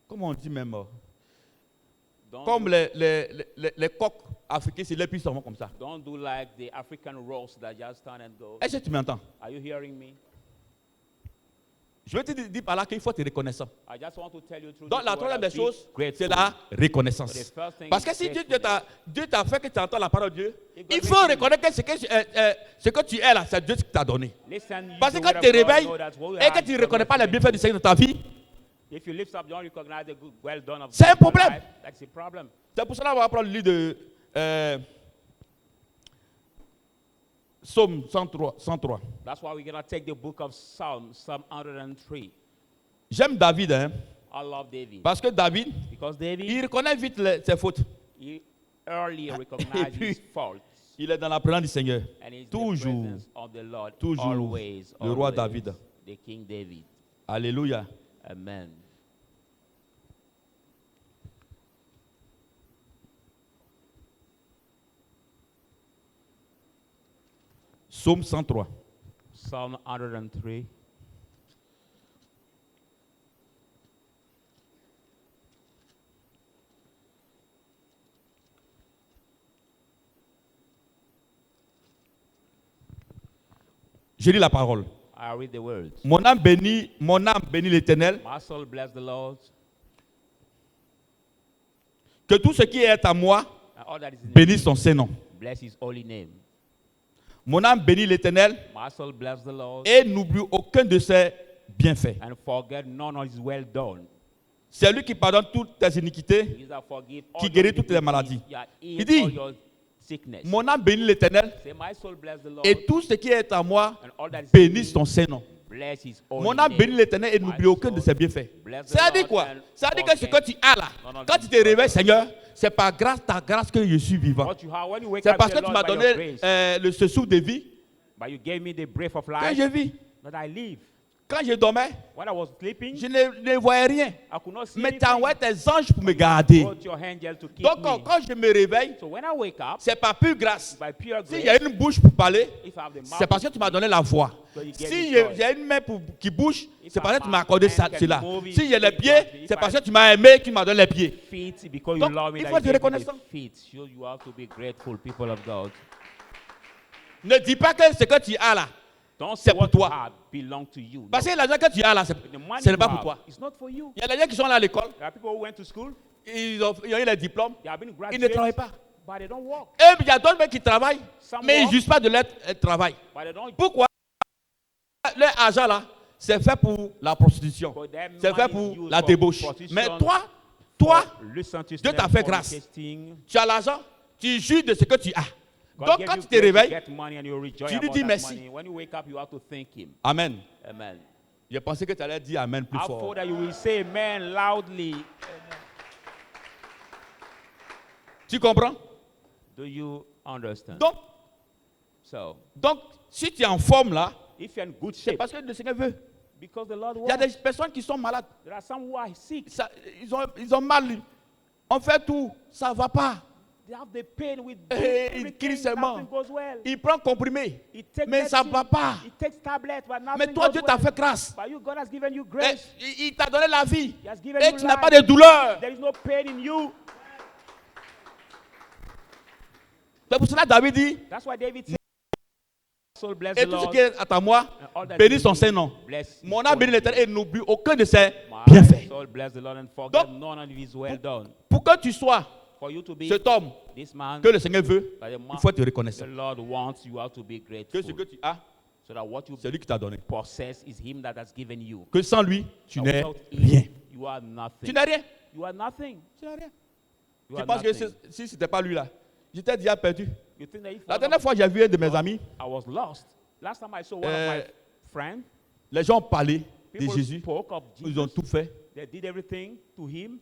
comment on dit même, Don't comme do- les coqs africains, c'est les puis s'en vont comme ça. Don't do like the African roast that just turn and go. Est-ce que tu m'entends? Are you hearing me? Je veux te dire par là qu'il faut être reconnaissant. I just want to tell you through Donc this la word troisième that des be choses, grateful. c'est la reconnaissance. So the first thing Parce que is si Dieu gratefulness. t'a fait que tu entends la parole de Dieu, If God il makes faut you- reconnaître que ce que tu es là, c'est Dieu qui t'a donné. Listen, you Parce que the quand word tu te of God, réveilles know that's what you et que have, tu ne God reconnais pas has les given bienfaits du Seigneur dans ta vie, you. If you lift up, you don't recognize the good, well done of C'est un God in your problème. life, that's a problem. c'est pour cela qu'on va prendre le livre de Psaume 103. That's why we're going to take the book of Psalm 103. J'aime David, hein, I love David. parce que David, Because David, il reconnaît vite ses fautes. he early Et recognized puis, his faults. il est dans la présence du Seigneur. And he's in the Toujours. presence of the Lord. Toujours. Always, Le roi always. David. The King David. Alléluia. Amen. Psaume 103. Psalm 103. Je lis la parole. I read the words. Mon âme bénit l'Éternel. My soul bless the Lord, Que tout ce qui est à moi and all that is in bénisse son Saint-Nom. bless his holy name. Mon âme bénit l'Éternel My soul bless the Lord, et n'oublie aucun de ses bienfaits. and forget none of his well done. C'est lui qui pardonne toutes tes iniquités. He that forgive all Qui your guérit toutes les iniquities, maladies. yeah, Il heal dit, all your sickness. Mon âme bénit l'Éternel Say, my soul bless the Lord, et tout ce qui est à moi and all that is in bénisse me, son Saint-Nom. bless his holy Mon âme name. bénit l'Éternel et My n'oublie aucun de soul ses bienfaits. bless the Ça veut dire Lord quoi? and Ça veut dire que ce forget que tu as là, none of quand his tu te réveilles, benefits. Seigneur, c'est par ta grâce que je suis vivant. What you have when you wake C'est up, parce say, que tu Lord, m'as by your donné grace, ce souffle de vie but you gave me the breath of que life je vis. that I live. Quand je dormais, When I was sleeping, je ne voyais rien. I could not see Mais tu anything. envoies tes anges pour me garder. Brought your angel to keep Donc me. quand je me réveille, So when I wake up, c'est par pure grâce. by pure S'il grace, y a une bouche pour parler, if I have the mouth, c'est parce que tu m'as donné la voix. So you gave Si me joy. j'ai une main qui bouge, If c'est parce I que tu m'as have accordé a hand can cela. move it, Si j'ai les if pieds, I- c'est parce que tu m'as aimé qui m'a donné les pieds. feet, because Donc, you love me, il that faut you être gave me the reconnaissant. feet. So you have to be grateful, people of God. Ne dis pas que ce que tu as là, Don't C'est say pour what toi. you have belong to you. parce No. que l'argent que tu as là, The money ce n'est you pas pour have, toi. it's not for you. Il y a des gens qui sont là à l'école, There are people who went to school, ils ont eu les diplômes, they have been ils ne travaillent graduates, pas. but they don't work. Et il y a d'autres mecs qui travaillent, Some mais ils ne work, jugent pas de leur travail. but they don't. Pourquoi? Leur argent là, c'est fait pour la prostitution. For them, C'est fait money is pour used la for débauche. prostitution, Mais toi, Listen to Dieu t'a them fait grâce. fornicating. tu as l'argent, tu juges de ce que tu as. God Donc gave quand you tu te grace to réveilles, get money and you rejoice tu lui about dis that merci. money. When you wake up, you have to thank him. Amen. Amen. J'ai pensé que tu allais dire Amen plus I fort. thought that you will say amen loudly. Tu comprends? Do you understand? Donc, si tu es en forme là, If you're in good c'est shape, parce que le Seigneur veut. because the Lord Il y a wants. des personnes qui sont malades. There are some who are sick. Ils ont mal. On fait tout, ça ne va pas. They have the pain with Eh, il everything, crie seulement. nothing goes well. Il prend comprimé, He takes mais ça ne medicine, va pas. He takes tablets, but nothing Mais toi, goes Dieu well. t'a fait grâce. But you, God has given you Et grace. il t'a donné la vie. He has given Et you tu n'as life. pas de douleur. There is no pain in you. C'est pour cela que David dit, That's why David said, soul bless et the tout ce Lord. qui est à ta moi, And all that bénis is son in me, Saint-Nom. bless his Mon âme bénit holy l'Éternel et n'oublie aucun de ses My bienfaits. soul bless the Lord and forget Donc, none of his well done. Pour que tu sois For you to be cet homme this man que le Seigneur veut, that the il faut être the reconnaissant. Lord wants, you have to be Que grateful. ce que tu as, So that what you c'est lui qui t'a donné. possess is him that has given you. Que sans lui, tu That n'es without him, rien. You are nothing. Tu n'es rien. You are nothing. Tu n'es rien. You Tu are penses que nothing. si ce n'était pas lui là, j'étais déjà perdu. You think that if La one dernière of- fois, j'ai vu un de mes amis, I was lost. Last time I saw one of Euh, my friends, les gens ont parlé de people Jésus, spoke of ils ont Jesus. tout fait. They did everything to him,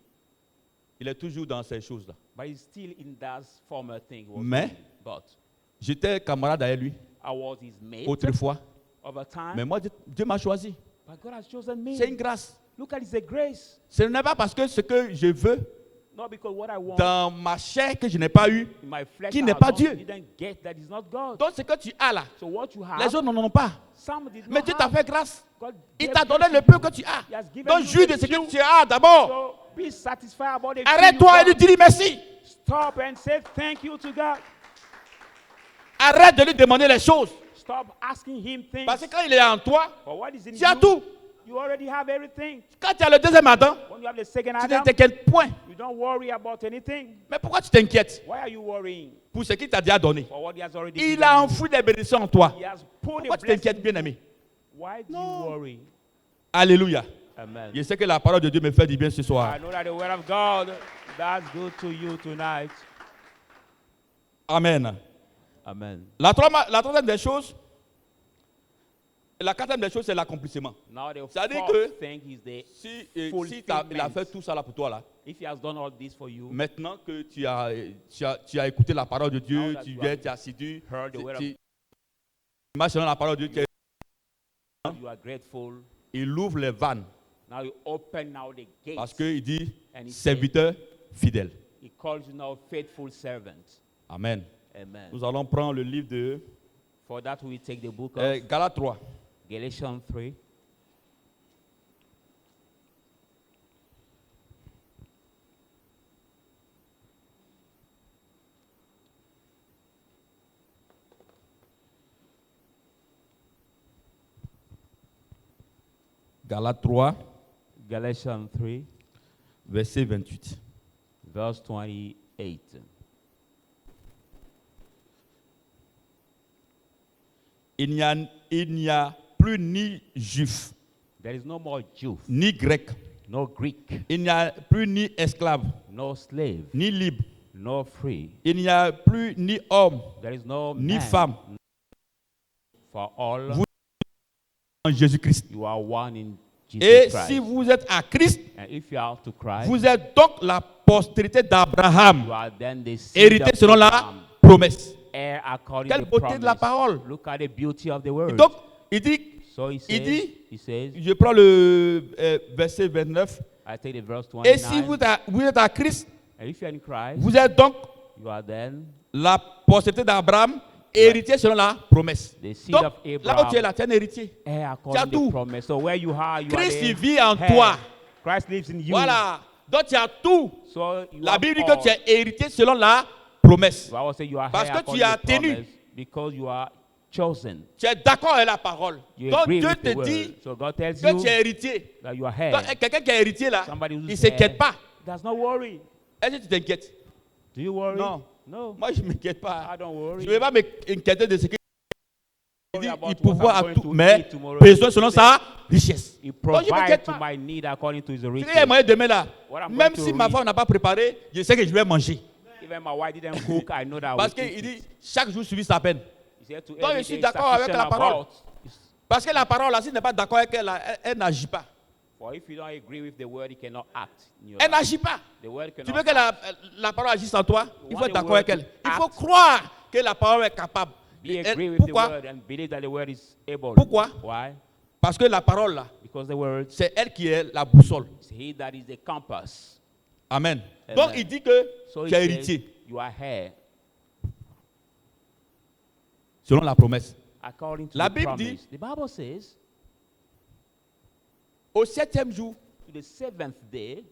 Il est toujours dans ces choses-là. but he's still in that former thing. he was Mais- doing. But J'étais camarade avec lui I was his mate autrefois, over time. mais moi, Dieu m'a choisi. But God has chosen me. C'est une grâce. Look at it's a grace. Ce n'est pas parce que ce que je veux Not because what I want dans ma chair que je n'ai pas eu. in my flesh qui I n'est pas don't- Dieu. didn't get that is not God. Donc, ce que tu as là, So what you have, les autres n'en ont pas. some did Mais not Dieu t'a have. fait grâce. God Il gave t'a donné grace le to peu you. que tu as. He has given Donc, you jouis the de ce few. que tu as d'abord. So be satisfied about the Arrête-toi few et you lui got. dis merci. Stop and say thank you to God. Arrête de lui demander les choses. Stop asking him things. Parce que quand il est en toi, For what is in tu as you, tout. You already have everything. Quand tu as le deuxième Adam, When you have the second tu ne Adam, t'inquiètes point. you don't worry about anything. Mais pourquoi tu t'inquiètes? Why are you worrying? Pour ce qu'il t'a déjà donné. For what he has already Il given a you. enfoui des bénédictions en toi. He has put Pourquoi a tu t'inquiètes, blessing. bien-aimé? Why do Non. you worry? Alléluia. Amen. Je sais que la parole de Dieu me fait du bien ce soir. I know that the word of God, that's good to you tonight. Amen. Amen. La troisième des choses, la quatrième des choses, c'est l'accomplissement. Now the C'est-à-dire fourth que thing is the Si, fulfillment. il a fait tout ça là pour toi, là, If he has done all this for you, maintenant que tu as écouté la parole de Dieu, Now that tu you viens, have tu es assidu, heard the word of tu marches selon la parole de Dieu, you are grateful. il ouvre les vannes Now you open now the gates. parce qu'il dit And he serviteur fidèle. He calls you now faithful servant. Amen. Amen. Nous allons prendre le livre de For that we take the book of Galates 3. Galatians 3. Galates 3, Galatians 3, verset 28. verse 28. Il n'y a plus ni juif, There is no more Jew, ni grec. no Greek, Il n'y a plus ni esclave, no slave, ni libre. no free. Il n'y a plus ni homme, There is no ni man. femme. For all, Vous- En Jésus-Christ. you are one in Jesus Et Christ. si vous êtes à Christ, And if you are to Christ, vous êtes donc la postérité d'Abraham, you are then the seed hérité of selon la Abraham, promesse. heir according Quelle to the beauté de la promise. parole. Look at the beauty of the Et word. donc, il dit, So he says, dit- he says, je prends le verset 29, I take the verse et si 29. vous êtes à Christ, And if you are in Christ, vous êtes donc you are then la postérité d'Abraham, héritier selon la promesse. the seed Donc, of là où Abraham, tu es là, tu es un héritier. heir according to tout. the promise. So where you are, you Christ, are il the vit en heir. toi. Christ lives in you. Voilà. Donc, tu as tout. So you La have Bible dit all. que tu es héritier selon la promesse. The Bible says you are Parce heir que according tu as to the tenu. promise because you are chosen. Tu es d'accord avec la parole. You Donc, agree Dieu with the te word. dit So God tells que you tu es héritier. that you are Donc, heir. quelqu'un qui est héritier là, Somebody who's il ne s'inquiète heir pas. does not worry. Est-ce que tu t'inquiètes? Do you worry? Non. No. Moi, je ne m'inquiète I pas. don't Je worry. ne vais pas m'inquiéter de ce que il dit. Worry about Il what pourvoit I'm à going tout, to mais eat tomorrow. besoin selon sa richesse. He Donc, je ne provides m'inquiète to pas. my need according to his Si riches. il y a moyen demain là, What I'm même going si to ma read. femme n'a pas préparé, je sais que je vais manger. Even my wife didn't cook, I know that I Parce will qu'il eat dit, it. chaque jour suffit sa peine. He said to Donc, every je suis day d'accord avec la sufficient parole. about. Parce que la parole là, si tu n'es pas d'accord avec elle, là, elle n'agit pas. For if you don't agree with the word, he cannot act in your Elle life. n'agit pas. The word Tu cannot veux que la parole agisse en toi, il faut want être the d'accord word avec elle. to Il faut act. croire que la parole est capable. be Et agree elle- with the pourquoi? word and believe that the word is able. Pourquoi? Why? Parce que la parole là, Because the word c'est elle qui est la boussole. is he that is the compass. Amen. Amen. Donc il dit que So he tu es says, héritier you are heir selon la promesse. according to La the Bible promise. dit- The Bible says, Au 7e jour, to the seventh day,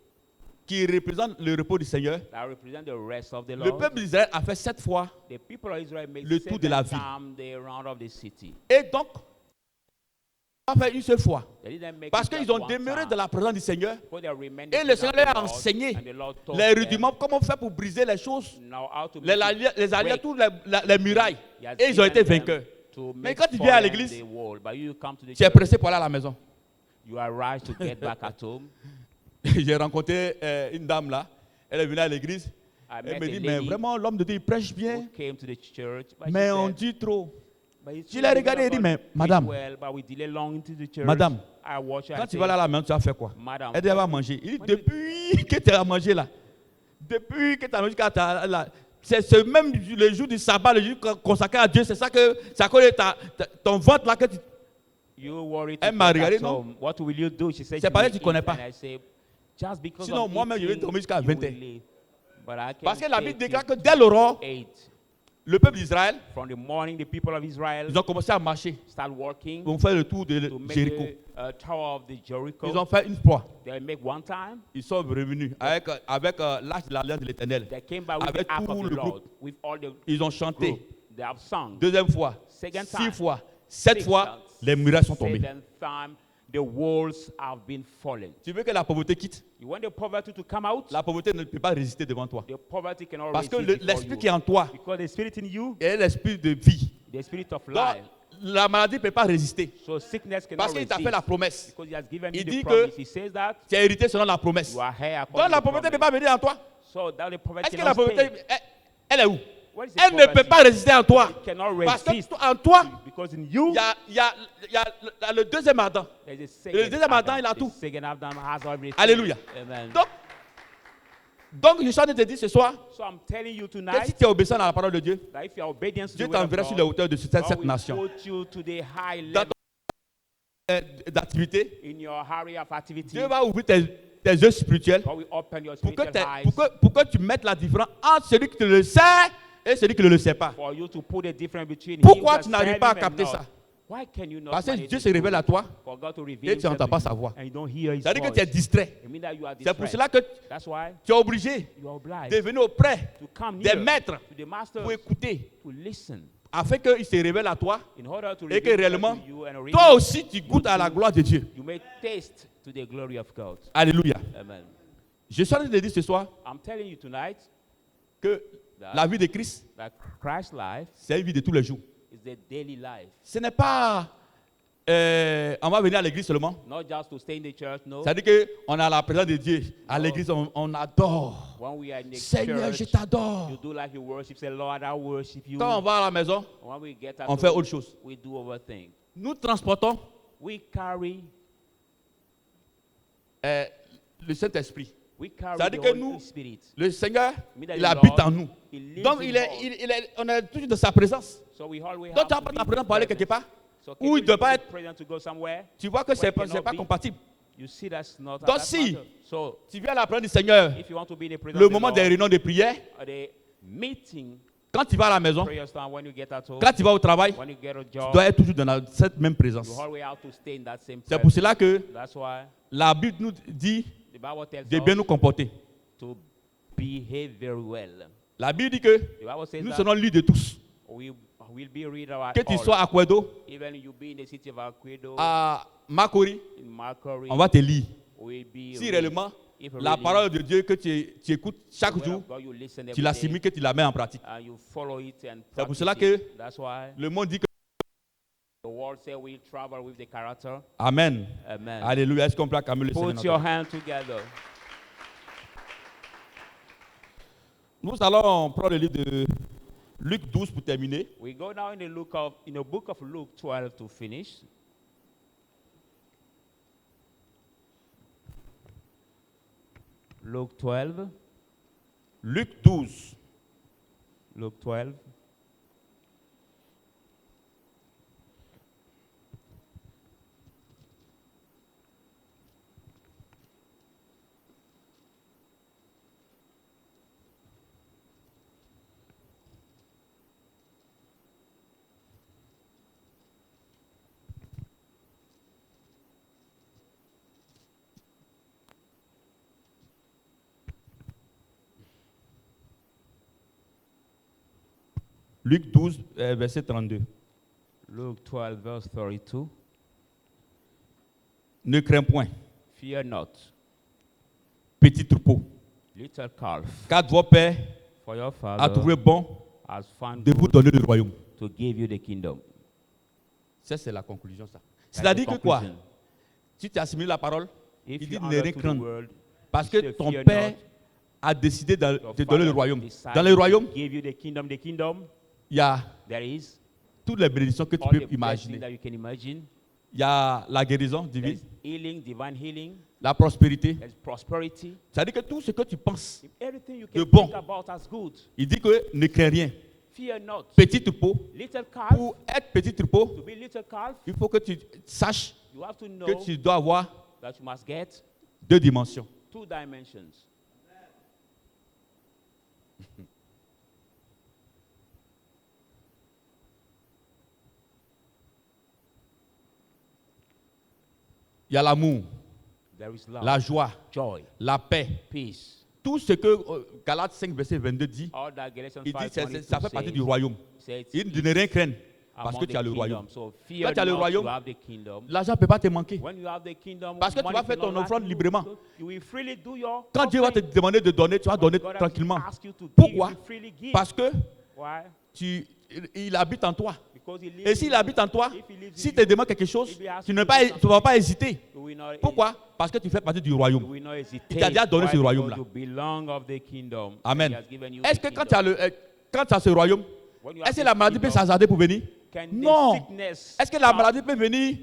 qui représente le repos du Seigneur, that represent the rest of the le Lord. peuple d'Israël a fait 7 fois. The people of Israel made le tour de la ville. 7 times the round of the city. Et donc, on a fait une seule fois. They didn't make Parce it just qu'ils ont one demeuré time. dans la présence du Seigneur. For they remained Et in le the Seigneur presence leur a of the Lord, enseigné and the Lord told les them rudiments, comment faire pour briser les choses, now how to les make it alliés, break. toutes les murailles. He has Et ils ont été given them vainqueurs. to Mais make quand tu viens à fallen l'église, the wall. But you come to the tu es church, pressé pour aller à la maison. you are rushed to get back at home. J'ai rencontré une dame là. Elle est venue à l'église. I Elle met me a dit, mais lady vraiment, l'homme de Dieu, il prêche who bien. came to the church, but she Mais on said, dit trop. but it's Je true, l'ai the regardé man et of dit, God mais preach madame, well, but we delay long into the church. Madame, I watch her quand and tu say, vas aller à la maison, tu vas faire quoi? Madame, Elle dit, elle va manger. Il dit, depuis que tu as mangé là, depuis que tu as mangé, c'est ce même le jour du sabbat, le jour consacré à Dieu, c'est ça que ça colle ton ventre là que tu. you worry to Elle m'a get regardé, at non? home. What will you do? She said, C'est you parce que will tu connais eat. pas. And I say, just because Sinon, of moi-même, je vais eating, dormir jusqu'à you 20 will heures. live. But I can Parce que la stay Bible till déclare que dès l'aurore, 8. le peuple d'Israël, From the morning, the people of Israel ils ont commencé à marcher. start working Ils ont fait le tour de to make Jéricho. the tower of the Jericho. Ils ont fait une fois. They make one time. Ils sont revenus avec l'arche de l'alliance de l'Éternel. They came back with Avec the ark tout of the le Lord, groupe. with all the Ils ont chanté. group. They have sung. Deuxième fois, Second 6 time. fois, 7 fois, les murailles sont tombées. Second time, the walls have been fallen. Tu veux que la pauvreté quitte? You want the poverty to come out? La pauvreté ne peut pas résister devant toi. The poverty cannot Parce que resist before l'esprit you. qui est en toi Because the spirit in you, est l'esprit de vie. the spirit of Donc, life. la maladie ne peut pas résister. So sickness cannot Parce qu'il t'a resist. fait la promesse. Because he has given Il me dit the que promise. He says that tu as hérité selon la promesse. you are here Donc according la to the pauvreté ne peut promise. pas venir en toi. So that the poverty Est-ce que la cannot pauvreté, stay. elle est où? What is the Elle ne peut poverty? pas résister en toi. It cannot Parce que resist. en toi, Because in you, il y a le deuxième Adam. there's a Le second deuxième Adam, Adam. il a The tout. second Adam has everything. Alléluia. Amen. Donc, je suis en train de te dire ce soir So I'm telling you que si tonight tu es obéissant à la parole de Dieu, that if you are obedient to Dieu the word of t'enverra sur God, les hauteurs de cette God will nation. put you to the high Dans level d'activité, in your area of activity. Dieu va ouvrir tes yeux spirituels God will open your pour que, spiritual eyes pour que tu mettes la différence entre celui qui te le sait et celui qui ne le sait pas. for you to put a difference between Pourquoi him tu that n'arrives serve pas à him and capter not? ça? Why can you not Parce que manage Dieu it se révèle à toi for God to reveal et tu himself n'entends to pas you sa voix. and you don't hear his C'est-à-dire que voice. tu es distrait. It means that you are C'est pour distressed. cela que That's why tu es obligé you are obliged de venir auprès to come des here maîtres to the master pour écouter, to listen afin qu'il se révèle à toi in order to et que reveal réellement, himself to you and really toi aussi, tu goûtes à la gloire de Dieu. you may taste to the glory of God. Alléluia. Amen. Je suis en train de dire ce soir I'm telling you tonight que la vie de Christ, that Christ's life c'est une vie de tous les jours. is the daily life. Ce n'est pas on va venir à l'église seulement. Not just to stay in the church, no. C'est-à-dire qu'on a la présence de Dieu. À l'église, on adore. When we are in the Seigneur, je church, t'adore. you do like you worship. Say, Lord, I worship you. Quand on va à la maison, When we get at on fait home, autre chose. we do other things. Nous transportons We carry le Saint-Esprit. carry Ça the veut dire que Holy nous, Spirit. Le Seigneur, Mean that il the habite Lord, en nous. He lives Donc, in us. on est toujours dans sa présence. So we always Donc, have tu n'as to pas be ta in présence pour aller presence. quelque part. So Ou il can doit you pas be être. present to go somewhere? Tu vois que Where c'est it cannot pas be. compatible. You see that's not Donc, that si matter. So tu viens à la présence du Seigneur, if you want to be in the presence le of the moment Lord, des réunions de prière, or the meeting, quand tu vas à la maison, prayer time, when you get at home, quand tu vas au travail, when you get a tu job, dois être toujours dans cette même présence. you always have to stay in that same C'est pour presence. cela que That's why la Bible nous dit the Bible tells de bien nous us comporter. to behave very well. La Bible dit que The Bible says nous that serons lus de tous. we will be read about Que tu all. sois à Kwedo, Even you be in the city of Aquedo, à Makori, in Marcory, on va te lire. will be Si read. réellement If la really parole de Dieu que tu écoutes chaque the word jour, of God, you listen tu every l'assimiles, day, que tu la mets en pratique. and you follow it and C'est pour practice cela it. que That's why le monde dit que the world say we travel with the character. Amen. Amen. Alléluia. Est-ce qu'on peut acclamer le Put Seigneur? your hand together. Nous allons prendre le livre de Luc 12 pour terminer. We go now in the book of Luke 12 to finish. Luke 12. Luc 12. Luke 12. Luc 12, verset 32. Luke 12, verse 32. Ne crains point, Fear not, petit troupeau, little calf, car votre Père for your a father trouvé bon has found de vous good donner le royaume. to give you the kingdom. Ça, c'est la conclusion. Ça. That's C'est-à-dire the que quoi? conclusion. Si tu assimiles la parole, If il dit you ne rien understood the craindre. word, Parce you que say, ton fear Père not. a décidé de Your te donner le father royaume. decided Dans le royaume, to give you the kingdom, il y a there is toutes les bénédictions que tu all peux the blessings imaginer. that you can imagine. Il y a la guérison divine, There's healing, divine healing. la prospérité. There's prosperity. C'est-à-dire que tout ce que tu penses, If everything you de can bon. think about as good, il dit que ne crains rien. fear not. Petit troupeau, Little calf, pour être petit troupeau, to be little calf, il faut que tu saches you have to know que tu dois avoir that you must get 2 dimensions. 2 dimensions. Il y a l'amour, There is love, la joie, joy, la paix. peace. Tout ce que Galates 5, verset 22 dit, All that Galatians il dit 5:22 ça fait partie says, du royaume. says Il dit de ne rien craindre. Parce among que tu as the le royaume. kingdom. So fear Quand tu as le not, royaume, you have the kingdom. l'argent ne peut pas te manquer. When you have the kingdom, Parce que tu money vas faire cannot ton lack offrande you. librement. You will freely do your Quand Dieu va te offering. demander de donner, tu vas donner God has tranquillement. asked you to give, Pourquoi? you freely give. Parce que Why? il habite en toi. Because he lives Et s'il in habite en toi, you. If he lives in s'il te you, demande quelque chose, if he asks tu you ne to do something, vas pas hésiter. you will not Pourquoi? Parce que tu fais partie du You royaume. will not hesitate. Il t'a déjà donné Why? ce Because royaume-là. you belong of the kingdom. Amen. He has given you Est-ce the que quand kingdom. tu as ce royaume, When you have est-ce que the la maladie peut kingdom, s'hasarder pour venir? can the Non. sickness Est-ce que la come- maladie peut venir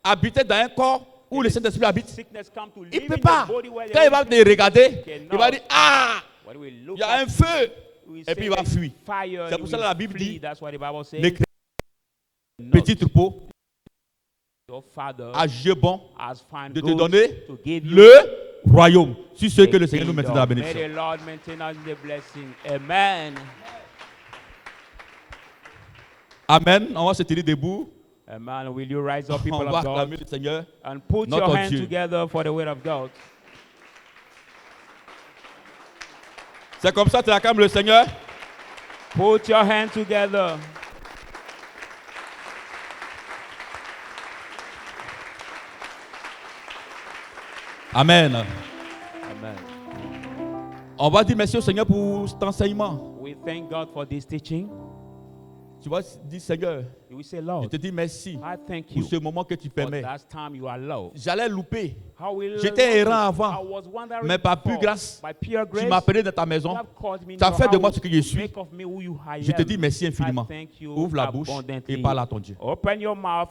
habiter dans un corps où le Saint-Esprit habite? sickness come to Il live ne peut in the pas. body where the Quand il va Holy te Spirit regarder, cannot. il va dire ah, When we look il y a at un feu. we Et say puis il va there's fuir. fire, C'est he pour ça will que la Bible flee. dit, That's what the Bible says. les Not petits troupeaux your father à Dieu bon has found de te good donner to give you le royaume. Sur ce the que le Seigneur nous maintient dans la kingdom. May bénédiction. the Lord maintain us in the blessing. Amen. Amen. On va se tenir debout. Amen. Will you rise up, On people va of God, acclamer le Seigneur. and put Notre your hands Dieu. together for the word of God? C'est comme ça que tu acclames le Seigneur. Put your hands together. Amen. Amen. On va dire merci au Seigneur pour cet enseignement. We thank God for this teaching. Tu vas dire Seigneur, We say, je Lord, te dis merci I thank pour you ce moment que tu for permets. that time you allow. J'allais louper. How will J'étais I errant avant, was wondering mais par pure before, grâce, by pure tu grace, m'as appelé dans ta you maison. have called me in Tu as your fait de moi house ce que je to suis. make of me who you I Je te am. dis merci I infiniment. thank you Ouvre la bouche et abundantly. parle à ton Dieu. Open your mouth.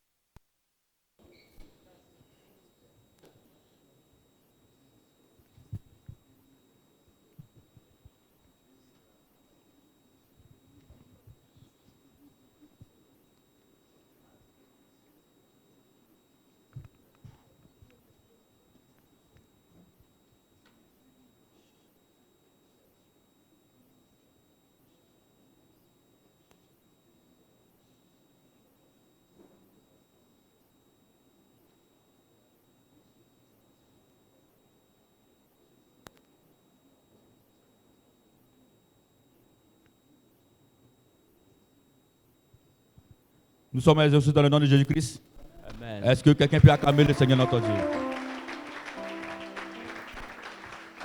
Nous sommes exaucés dans le nom de Jésus-Christ. Amen. Est-ce que quelqu'un peut acclamer le Seigneur notre Dieu?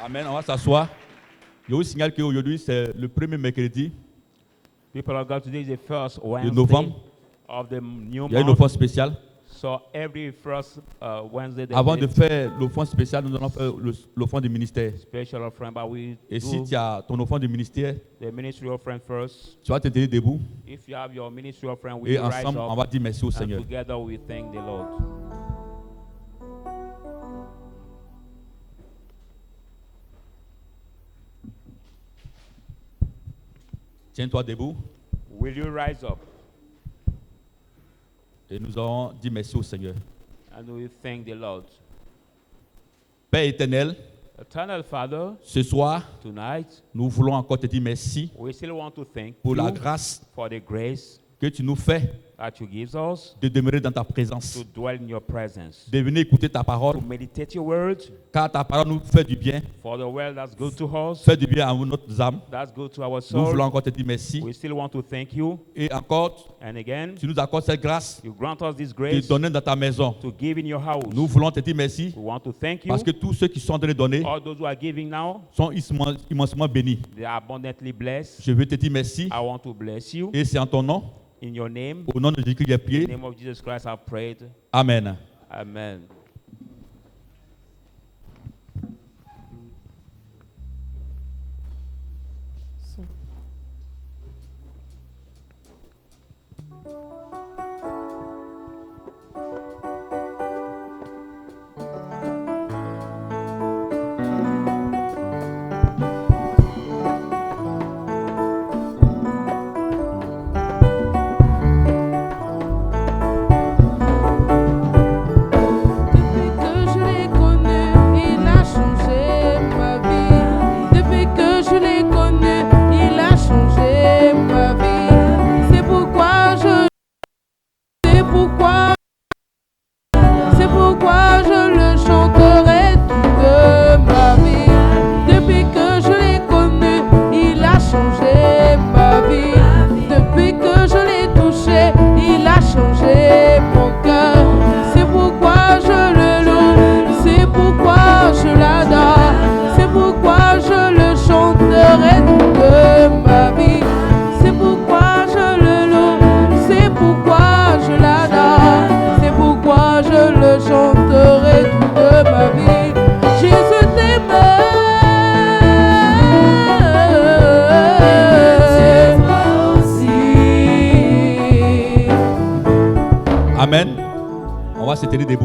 Amen. On va s'asseoir. Je vous signale qu'aujourd'hui, c'est le premier mercredi People of God, today is the first de Wednesday novembre. of the new Il y a une month. offrande spéciale. So every first Wednesday, there's Avant a de faire l'offrande spéciale, nous allons faire l'offrande du ministère. special offering, but we Et si do tu as ton offrande du ministère, the ministry offering first. tu vas te tenir debout If you have your ministry offering, we et rise ensemble, on up va dire merci au and Seigneur. together we thank the Lord. Tiens-toi debout Will you rise up et nous allons dire merci au Seigneur. and we thank the Lord? Père éternel, Eternal Father, ce soir, tonight nous voulons encore te dire merci we still want to thank pour la you grâce for the grace que tu nous fais that you give us de demeurer dans ta présence, to dwell in your presence, de venir écouter ta parole, to meditate your word, car ta parole nous fait du bien, for the word that's good to us, fait du bien à notre âme. that's good to our Nous voulons soul. encore te dire merci. We still want to thank you. Et encore, And again, tu nous accordes cette grâce you grant us this de grace donner dans ta maison. to give in your house. Nous voulons te dire merci We want to thank you. parce que tous ceux qui sont en train de donner All those who are giving now, sont immensement bénis. they are abundantly blessed. Je veux te dire merci I want to bless you. et c'est en ton nom, In your name, au nom de Jésus que j'ai in the prié. name of Jesus Christ, I've prayed. Amen. Amen.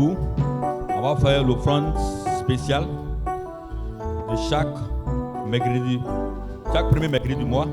debout. On va faire l'offrande spéciale de chaque mercredi, chaque premier mercredi du mois.